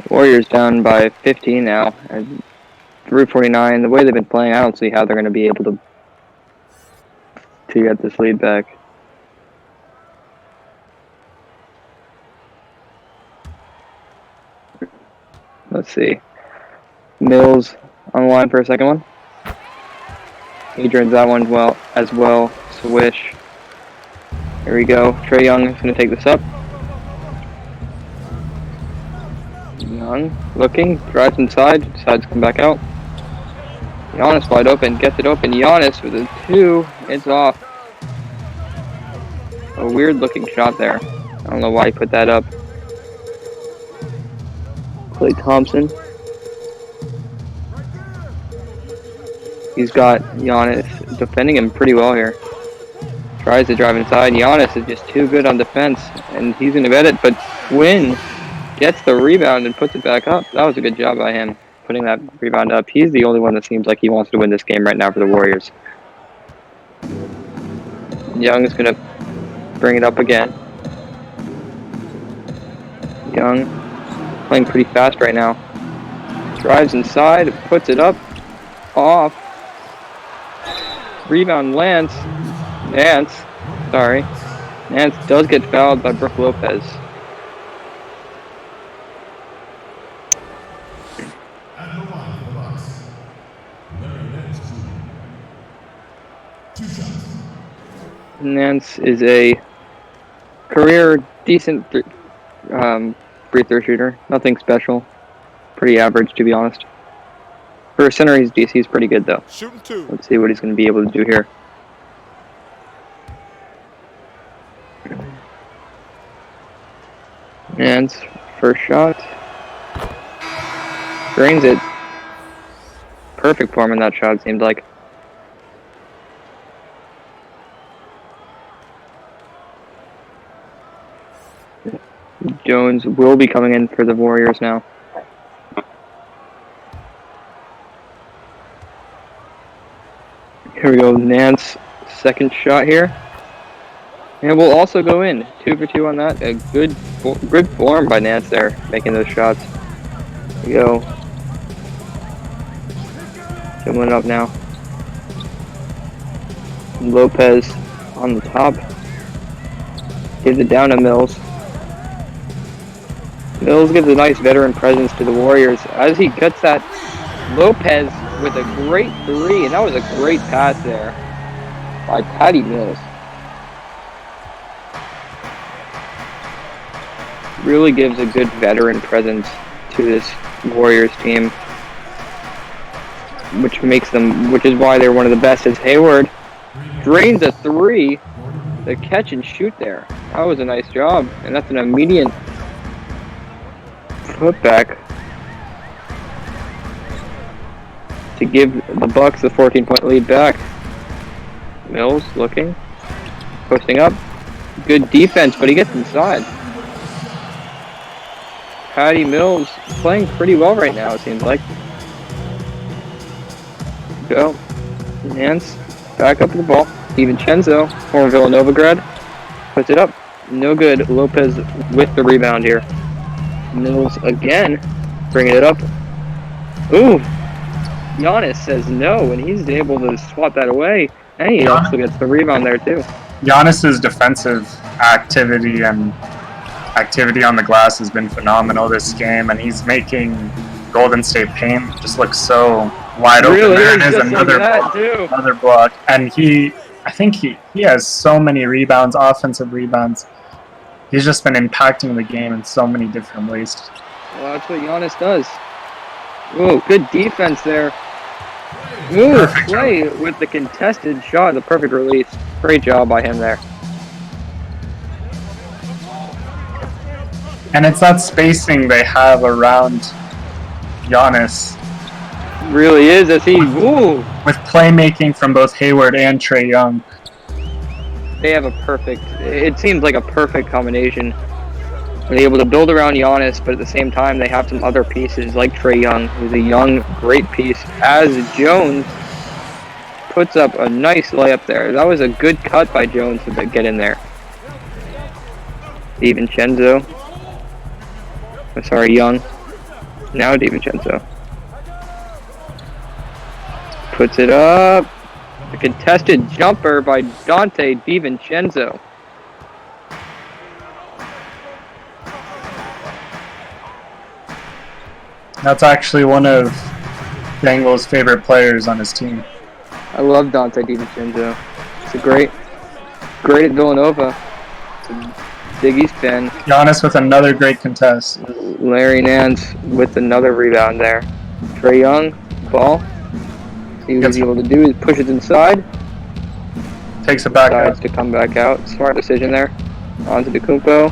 Warriors down by 15 now. And through 49, the way they've been playing, I don't see how they're going to be able to get this lead back. Let's see. Mills on the line for a second one. He drains that one as well. Swish. Here we go. Trae Young is going to take this up. Young looking, drives inside, decides to come back out. Giannis wide open, gets it open. Giannis with a 2, it's off. A weird looking shot there. I don't know why he put that up. Klay Thompson. He's got Giannis defending him pretty well here. Tries to drive inside. Giannis is just too good on defense, and he's going to get it, but Quinn gets the rebound and puts it back up. That was a good job by him, putting that rebound up. He's the only one that seems like he wants to win this game right now for the Warriors. Young is going to bring it up again. Young playing pretty fast right now. Drives inside, puts it up, off. Rebound lands. Nance does get fouled by Brook Lopez. Nance is a career decent free throw shooter. Nothing special. Pretty average, to be honest. For a center, he's pretty good, though. Shooting 2. Let's see what he's going to be able to do here. And first shot. Drains it. Perfect form in that shot, it seemed like. Jones will be coming in for the Warriors now. Here we go, Nance, second shot here. And we'll also go in. 2 for 2 on that. A good form by Nance there, making those shots. Here we go. Coming up now. Lopez on the top. Gives it down to Mills. Mills gives a nice veteran presence to the Warriors as he cuts that. Lopez with a great 3, and that was a great pass there by Patty Mills. Really gives a good veteran presence to this Warriors team, which is why they're one of the best. As Hayward drains a 3, the catch and shoot there. That was a nice job, and that's an immediate putback to give the Bucks the 14-point lead back. Mills looking, posting up, good defense, but he gets inside. Patty Mills playing pretty well right now, it seems like. Go. Nance, back up to the ball. DiVincenzo, former Villanova grad, puts it up. No good. Lopez with the rebound here. Mills again, bringing it up. Ooh! Giannis says no, and he's able to swat that away. And he also gets the rebound there, too. Giannis's defensive activity and activity on the glass has been phenomenal this game, and he's making Golden State paint just look so wide open. Really, There it is, just another like that, block, too. another block. And I think he has so many rebounds, offensive rebounds. He's just been impacting the game in so many different ways. Well, that's what Giannis does. Ooh, good defense there. Ooh, Perfect Klay with the contested shot, the perfect release. Great job by him there. And it's that spacing they have around Giannis Really is as he, ooh, with playmaking from both Hayward and Trae Young. they have a perfect, it seems like a perfect combination. They're able to build around Giannis, but at the same time they have some other pieces like Trae Young, who's a young, great piece, as Jones puts up a nice layup there. That was a good cut by Jones to get in there. DiVincenzo. Sorry, Young. Now DiVincenzo. Puts it up. A contested jumper by Dante DiVincenzo. That's actually one of Dangle's favorite players on his team. I love Dante DiVincenzo. He's a great at Villanova. It's a Big East fan. Giannis with another great contest. Larry Nance with another rebound there. Trae Young, ball. See what he's able to do is push it inside. Takes it back Decides up. to come back out. Smart decision there. On to DeCumpo.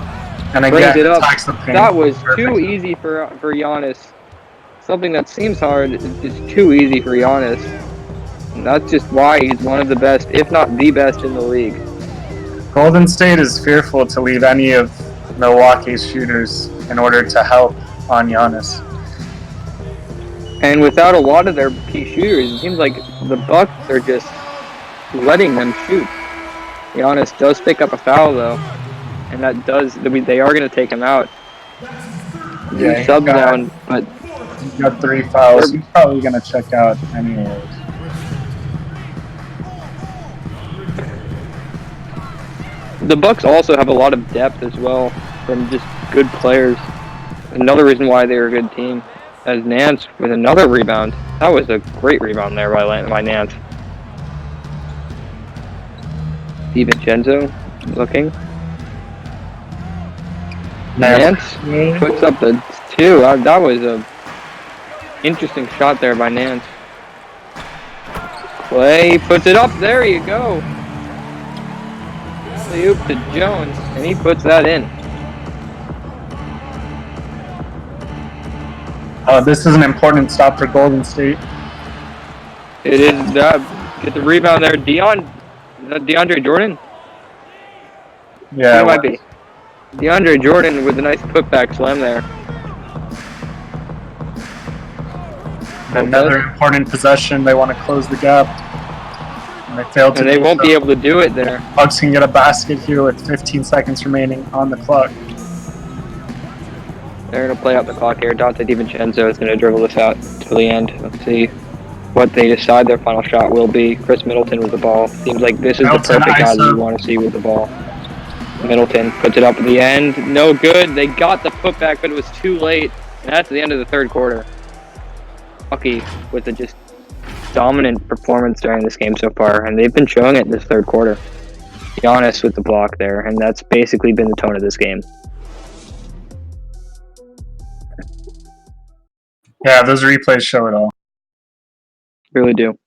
And Brings again, it up. attacks the paint. That was Perfect. too easy for Giannis. Something that seems hard is just too easy for Giannis. And that's just why he's one of the best, if not the best in the league. Golden State is fearful to leave any of Milwaukee's shooters in order to help on Giannis. And without a lot of their key shooters, it seems like the Bucks are just letting them shoot. Giannis does pick up a foul though, and that does, they are going to take him out. Yeah, he Sub got- down, but He's got 3 fouls. He's probably going to check out anyways. the Bucks also have a lot of depth as well from just good players. Another reason why they're a good team. As Nance with another rebound. That was a great rebound there by Nance. DiVincenzo looking. Nance puts up the 2. That was a interesting shot there by Nance. Clay puts it up. There you go. Oop to Jones, and he puts that in. This is an important stop for Golden State. It is get the rebound there. DeAndre Jordan? Yeah, It might be. DeAndre Jordan with a nice putback slam there. another important possession. They want to close the gap. And they failed to And they do won't so. be able to do it there. Bucks can get a basket here with 15 seconds remaining on the clock. They're going to play out the clock here. Dante DiVincenzo is going to dribble this out till the end. Let's see what they decide their final shot will be. Chris Middleton with the ball. Seems like this is Middleton, the perfect guy that ISO. you want to see with the ball. Middleton puts it up at the end. No good. They got the putback, but it was too late. And that's the end of the third quarter. Milwaukee with a just dominant performance during this game so far, and they've been showing it this third quarter. Giannis with the block there, and that's basically been the tone of this game. Yeah, those replays show it all. Really do.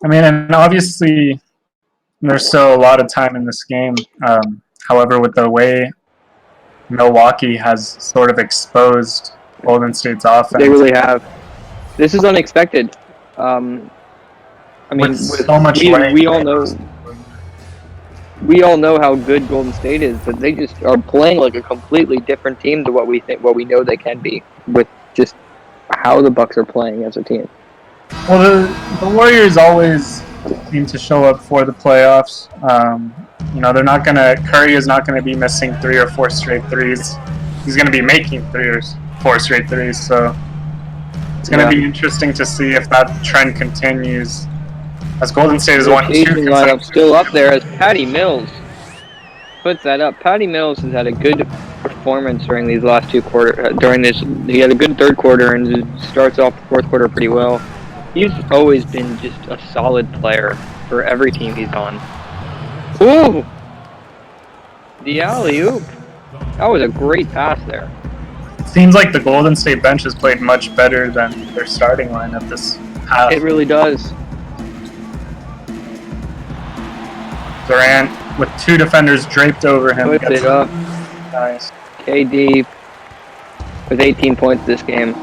I mean, and obviously, there's still a lot of time in this game. However, with the way Milwaukee has sort of exposed Golden State's offense, They really have. This is unexpected. I mean, with so much length. we all know how good Golden State is, but they just are playing like a completely different team to what we know they can be with just how the Bucks are playing as a team. Well, the Warriors always seem to show up for the playoffs. They're not gonna. Curry is not gonna be missing 3 or 4 straight threes. He's gonna be making 3 or 4 straight threes. So it's gonna be interesting to see if that trend continues. As Golden State has won 2 Rotation lineup consecutive. still up there as Patty Mills puts that up. Patty Mills has had a good performance during these last 2 quarters. He had a good third quarter and starts off the fourth quarter pretty well. He's always been just a solid player for every team he's on. Ooh! The alley-oop. That was a great pass there. It seems like the Golden State bench has played much better than their starting lineup this pass. It really does. Durant with 2 defenders draped over him. Puts gets it up. Nice. KD with 18 points this game.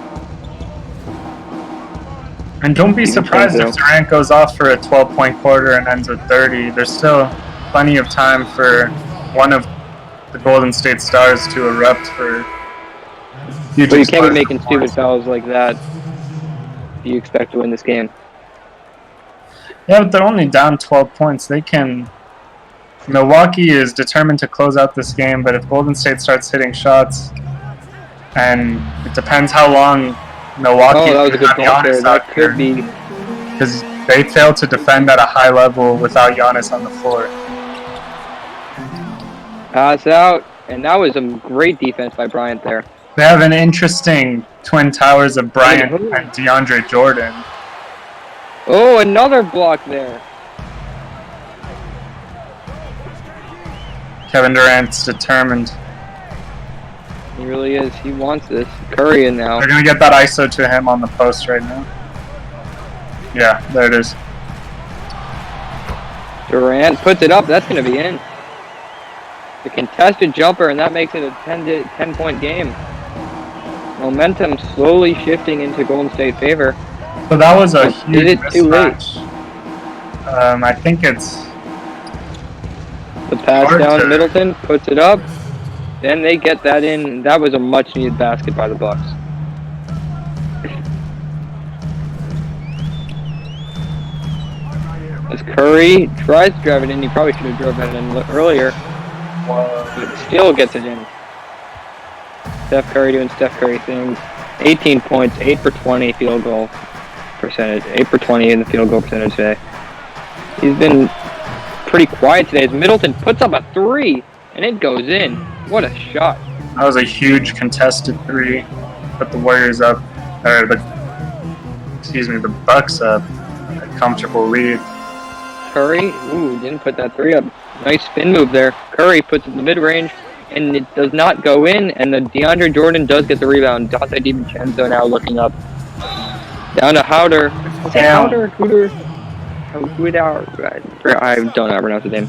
And don't be surprised DiVincenzo. if Durant goes off for a 12-point quarter and ends with 30. There's still plenty of time for one of the Golden State Stars to erupt for huge. But you can't be explosive making stupid points. fouls like that if you expect to win this game. Yeah, but they're only down 12 points. They can. Milwaukee is determined to close out this game, but if Golden State starts hitting shots, and it depends how long Milwaukee Oh, that was a good can point have there. Giannis That out could be. because they failed to defend at a high level without Giannis on the floor. Pass out. And that was some great defense by Bryant there. They have an interesting twin towers of Bryant and DeAndre Jordan. Oh, another block there. Kevin Durant's determined. He really is. He wants this. Curry in now. They're going to get that ISO to him on the post right now. Yeah, there it is. Durant puts it up. That's going to be in. The contested jumper, and that makes it a 10-point game. Momentum slowly shifting into Golden State favor. So that was a Did huge it too late. mismatch. I think it's The pass Hard down to- to Middleton, puts it up. Then they get that in. That was a much-needed basket by the Bucks. As Curry tries to drive it in, he probably should have driven it in earlier, but still gets it in. Steph Curry doing Steph Curry things. 18 points, 8 for 20 field goal percentage, 8 for 20 in the field goal percentage today. He's been pretty quiet today as Middleton puts up a 3, and it goes in. What a shot. that was a huge contested 3. Put the Warriors up, or the Bucks up. A comfortable lead. Curry, ooh, didn't put that 3 up. Nice spin move there. Curry puts it in the mid-range, and it does not go in, and the DeAndre Jordan does get the rebound. Dante DiVincenzo now looking up. Down to Howder. Was it Damn. Howder? Hooter? I don't know how to pronounce his name.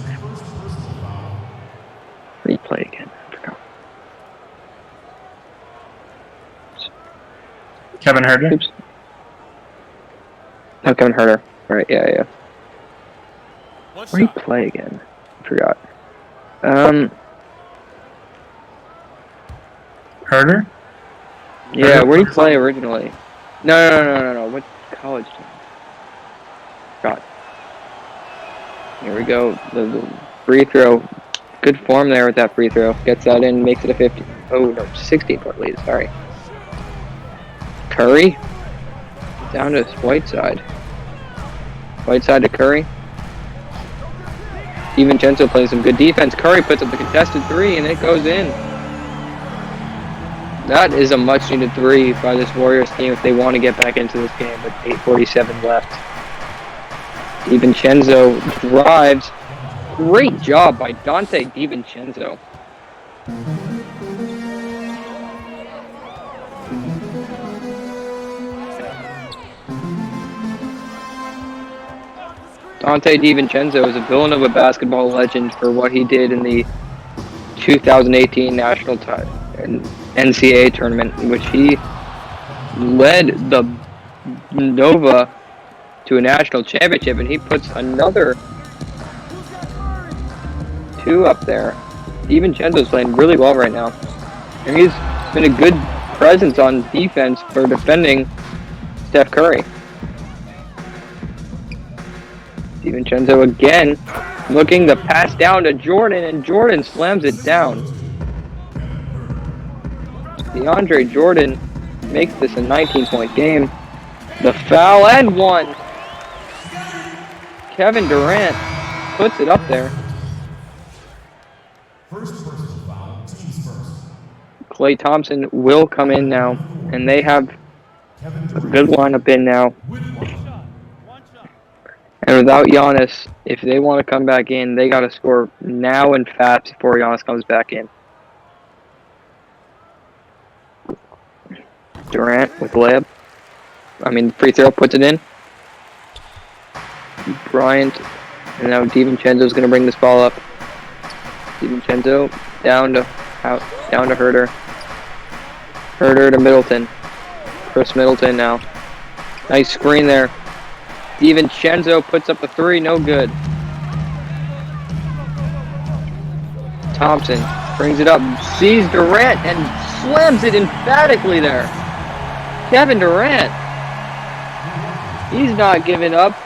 Replay again. I forgot. Kevin Herter. Oops. Oh, Kevin Herter. Right, yeah. One shot. Replay again. I forgot. Herter? Yeah, where did he play originally? No. What college team? God. Here we go. The free throw. Good form there with that free throw. Gets that in, makes it a 50. Oh, no, 16-point lead. Sorry. Curry. Down to Whiteside. Whiteside to Curry. DiVincenzo plays some good defense. Curry puts up the contested 3, and it goes in. That is a much-needed 3 by this Warriors team if they want to get back into this game with 8:47 left. DiVincenzo drives. Great job by Dante DiVincenzo. Dante DiVincenzo is a Villanova basketball legend for what he did in the 2018 national NCAA tournament, in which he led the Nova to a national championship, and he puts another 2 up there. DiVincenzo's playing really well right now, and he's been a good presence on defense for defending Steph Curry. DiVincenzo again looking to pass down to Jordan, and Jordan slams it down. DeAndre Jordan makes this a 19-point game. The foul and 1. Kevin Durant puts it up there. Klay Thompson will come in now, and they have a good lineup in now. One shot. And without Giannis, if they want to come back in, they got to score now and fast before Giannis comes back in. Durant with layup. Free throw, puts it in. Bryant. And now DiVincenzo's going to bring this ball up. DiVincenzo down to Herder. Herder to Middleton. Chris Middleton now. Nice screen there. DiVincenzo puts up a 3, no good. Thompson brings it up, sees Durant, and slams it emphatically there. Kevin Durant. He's not giving up.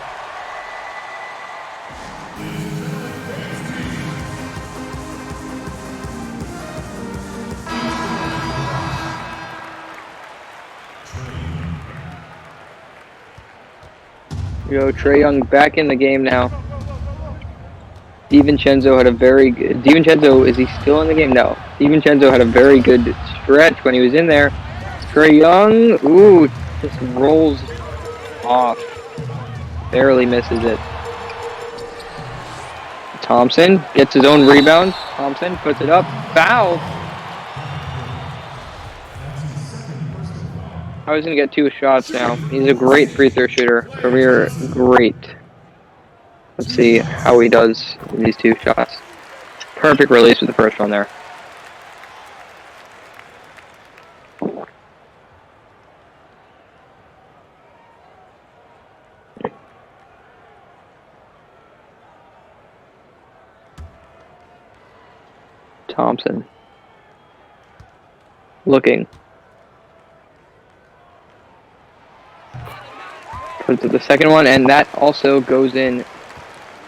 Trae Young back in the game now. DiVincenzo had a very good... DiVincenzo, is he still in the game? No. DiVincenzo had a very good stretch when he was in there. Trae Young, ooh, just rolls off. Barely misses it. Thompson gets his own rebound. Thompson puts it up. Foul! I was going to get 2 shots now. He's a great free throw shooter. Career great. Let's see how he does in these 2 shots. Perfect release with the first one there. Thompson. Looking. Puts up the second one, and that also goes in.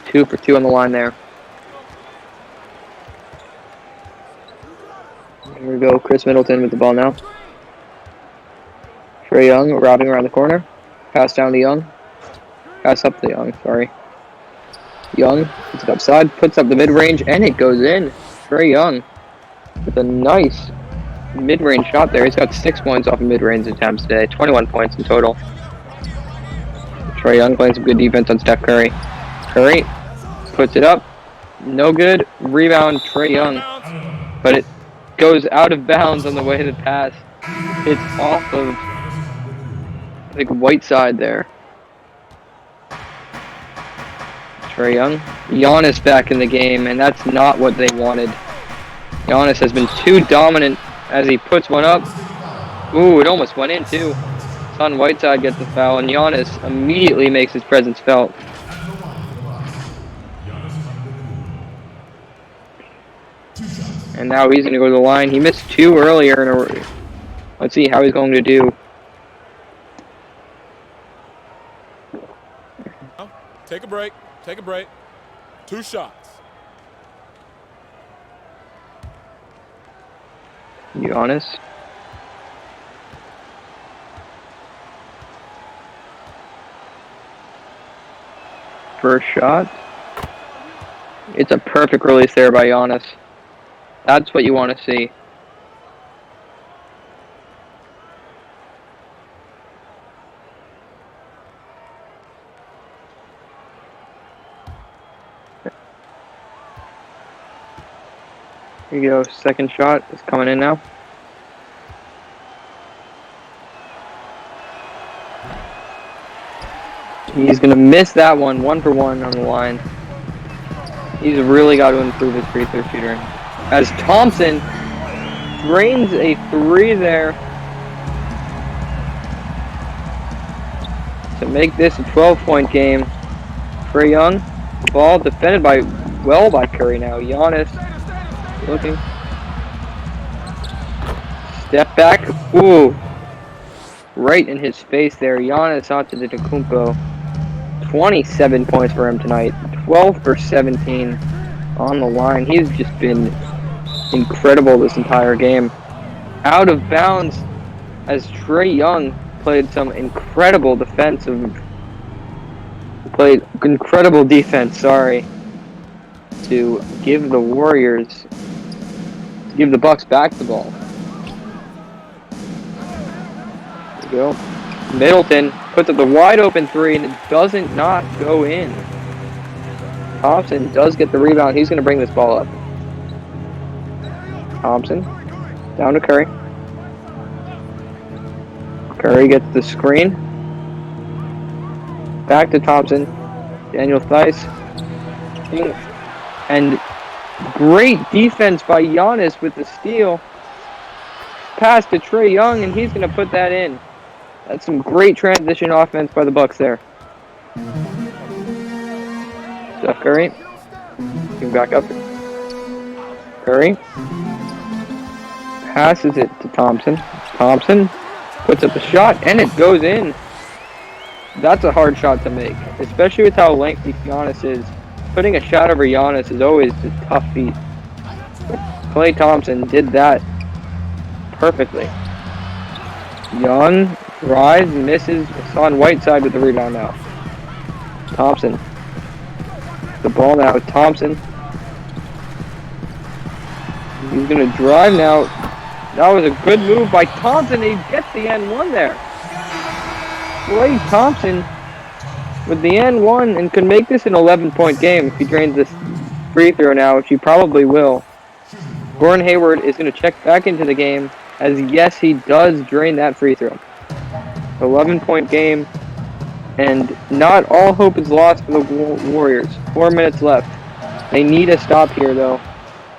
2 for 2 on the line there. Here we go, Chris Middleton with the ball now. Trae Young routing around the corner. Pass down to Young. Pass up to Young, sorry. Young puts it upside, puts up the mid-range, and it goes in. Trae Young with a nice mid-range shot there. He's got 6 points off of mid-range attempts today. 21 points in total. Trae Young playing some good defense on Steph Curry. Curry puts it up. No good. Rebound, Trae Young. But it goes out of bounds on the way to the pass. It's off of, I think, Whiteside there. Trae Young. Giannis back in the game, and that's not what they wanted. Giannis has been too dominant as he puts one up. Ooh, it almost went in too. Son Whiteside gets the foul, and Giannis immediately makes his presence felt. And now he's going to go to the line. He missed 2 earlier. Let's see how he's going to do. Take a break. Take a break. 2 shots. Giannis. First shot. It's a perfect release there by Giannis. That's what you want to see. Here you go, second shot is coming in now. He's going to miss that one, 1 for 1 on the line. He's really got to improve his free throw shooting. As Thompson drains a 3 there to make this a 12-point game. Trae Young, ball defended by Curry now. Giannis looking. Step back. Ooh. Right in his face there. Giannis Antetokounmpo. 27 points for him tonight. 12 for 17 on the line. He's just been incredible this entire game. Out of bounds as Trae Young played some incredible defense, to give the Warriors, to give the Bucks back the ball. There we go. Middleton puts up the wide open 3 and it doesn't not go in. Thompson does get the rebound. He's going to bring this ball up. Thompson down to Curry. Curry gets the screen. Back to Thompson. Daniel Theis. And great defense by Giannis with the steal. Pass to Trae Young, and he's going to put that in. That's some great transition offense by the Bucks there. Steph Curry. Getting back up. Curry. Passes it to Thompson. Thompson puts up a shot, and it goes in. That's a hard shot to make, especially with how lengthy Giannis is. Putting a shot over Giannis is always a tough feat. Klay Thompson did that perfectly. Young drives, misses. Hassan Whiteside with the rebound now. Thompson. The ball now with Thompson. He's going to drive now. That was a good move by Thompson. He gets the N1 there. Klay Thompson with the N1 and could make this an 11-point game if he drains this free throw now, which he probably will. Gordon Hayward is going to check back into the game, as yes, he does drain that free throw. 11-point game, and not all hope is lost for the Warriors. 4 minutes left. They need a stop here, though,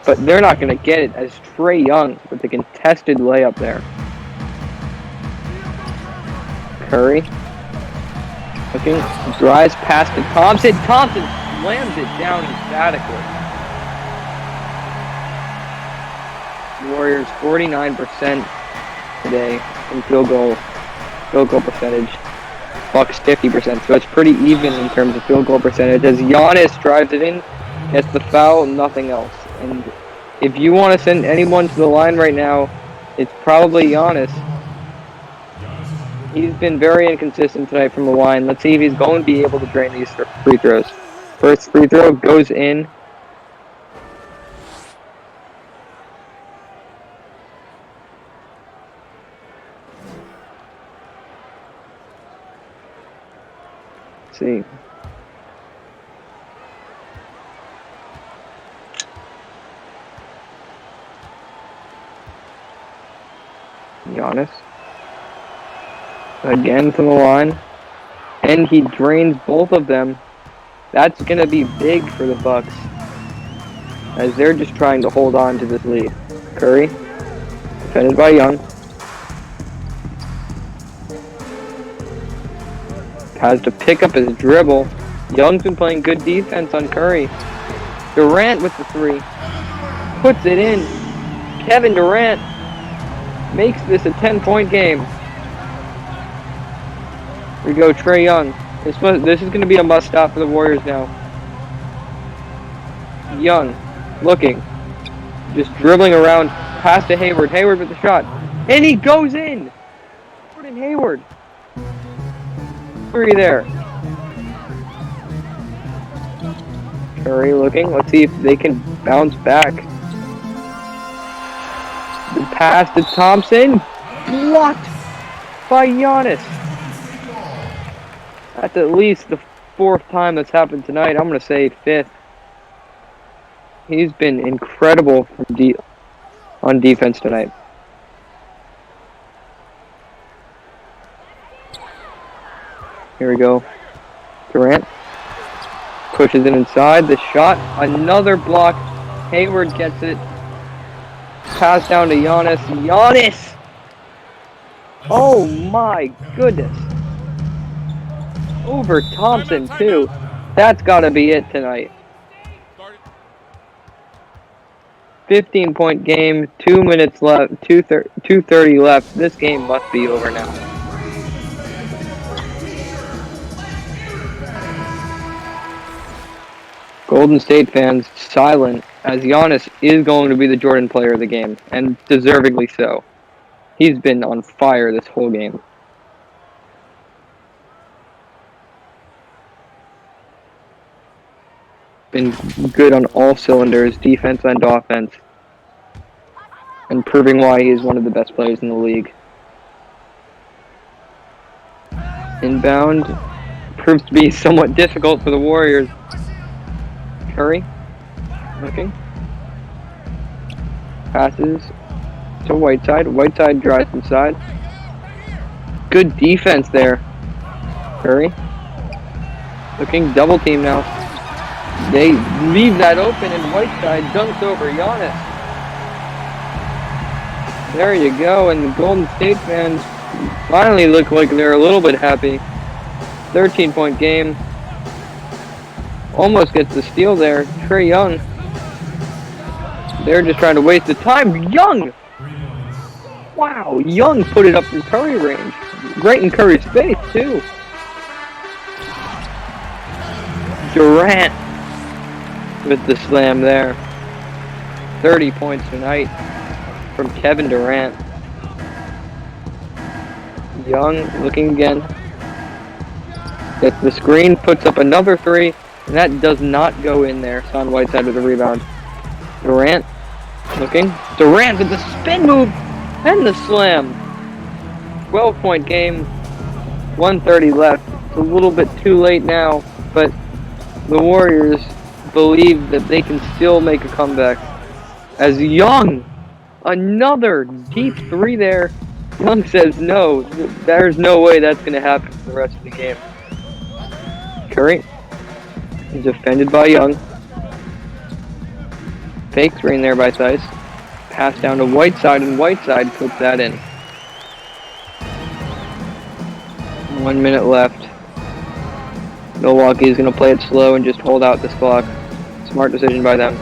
but they're not going to get it as Trae Young with the contested layup there. Curry. Looking, drives past to Thompson. Thompson slams it down emphatically. Warriors 49% today in field goal percentage. Bucks 50%, so it's pretty even in terms of field goal percentage. As Giannis drives it in, gets the foul, nothing else. And if you want to send anyone to the line right now, it's probably Giannis. He's been very inconsistent tonight from the line. Let's see if he's going to be able to drain these free throws. First free throw goes in. Let's see. Giannis. Again from the line. And he drains both of them. That's going to be big for the Bucks, as they're just trying to hold on to this lead. Curry. Defended by Young. Has to pick up his dribble. Young's been playing good defense on Curry. Durant with the three. Puts it in. Kevin Durant makes this a 10-point game. Here we go, Trae Young. This is going to be a must-stop for the Warriors now. Young, looking. Just dribbling around. Pass to Hayward. Hayward with the shot. And he goes in! Gordon Hayward. Three there. Curry looking. Let's see if they can bounce back. The pass to Thompson. Blocked by Giannis. That's at least the fourth time that's happened tonight. I'm going to say fifth. He's been incredible on defense tonight. Here we go. Durant pushes it inside. The shot. Another block. Hayward gets it. Pass down to Giannis. Giannis! Oh my goodness. Over Thompson, too. That's got to be it tonight. 15-point game, 2 minutes left, 2:30 left. This game must be over now. Golden State fans silent, as Giannis is going to be the Jordan player of the game, and deservingly so. He's been on fire this whole game. Been good on all cylinders, defense and offense, and proving why he is one of the best players in the league. Inbound proves to be somewhat difficult for the Warriors. Curry, looking, passes to Whiteside. Whiteside drives inside. Good defense there. Curry Looking double team now. They leave that open and Whiteside dunks over Giannis. There you go, and the Golden State fans finally look like they're a little bit happy. 13-point game. Almost gets the steal there. Trae Young. They're just trying to waste the time. Young! Wow, Young put it up in Curry range. Right in Curry's face, too. Durant with the slam there. 30 points tonight from Kevin Durant. Young looking again. Gets the screen, puts up another three, and that does not go in there. Hassan Whiteside with the rebound. Durant looking. Durant with the spin move and the slam. 12-point game. 1:30 left. It's a little bit too late now, but the Warriors believe that they can still make a comeback. As Young, another deep three there. Young says no. There's no way that's going to happen for the rest of the game. Curry is defended by Young. Fake screen there by Theis. Pass down to Whiteside, and Whiteside puts that in. 1 minute left. Milwaukee is going to play it slow and just hold out this clock. Smart decision by them.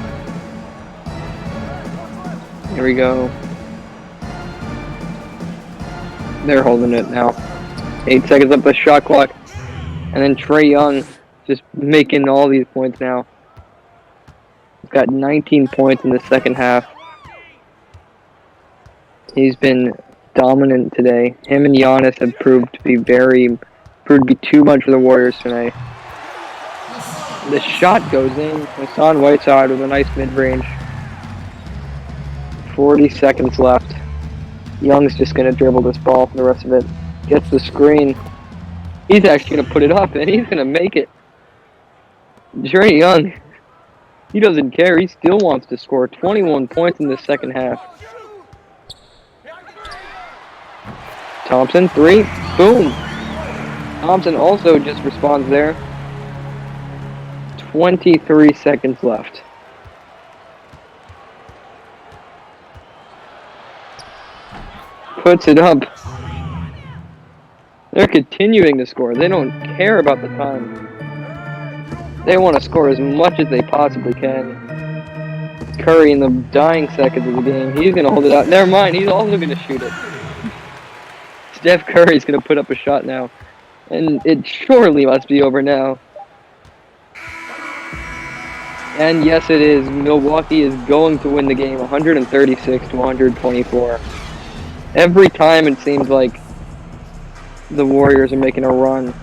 Here we go. They're holding it now. 8 seconds up the shot clock. And then Trae Young just making all these points now. He's got 19 points in the second half. He's been dominant today. Him and Giannis have proved to be too much for the Warriors tonight. The shot goes in. Hassan Whiteside with a nice mid-range. 40 seconds left. Young's just going to dribble this ball for the rest of it. Gets the screen. He's actually going to put it up, and he's going to make it. Trae Young, he doesn't care. He still wants to score 21 points in the second half. Thompson, three. Boom. Thompson also just responds there. 23 seconds left. Puts it up. They're continuing to score. They don't care about the time. They want to score as much as they possibly can. Curry in the dying seconds of the game. He's going to hold it out. Never mind. He's also going to shoot it. Steph Curry's going to put up a shot now. And it surely must be over now. And yes, it is. Milwaukee is going to win the game 136 to 124. Every time it seems like the Warriors are making a run,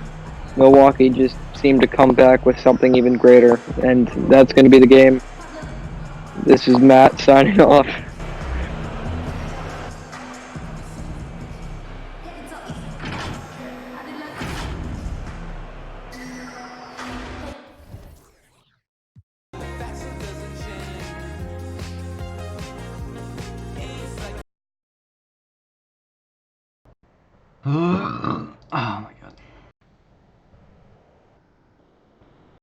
Milwaukee just seemed to come back with something even greater. And that's going to be the game. This is Matt signing off.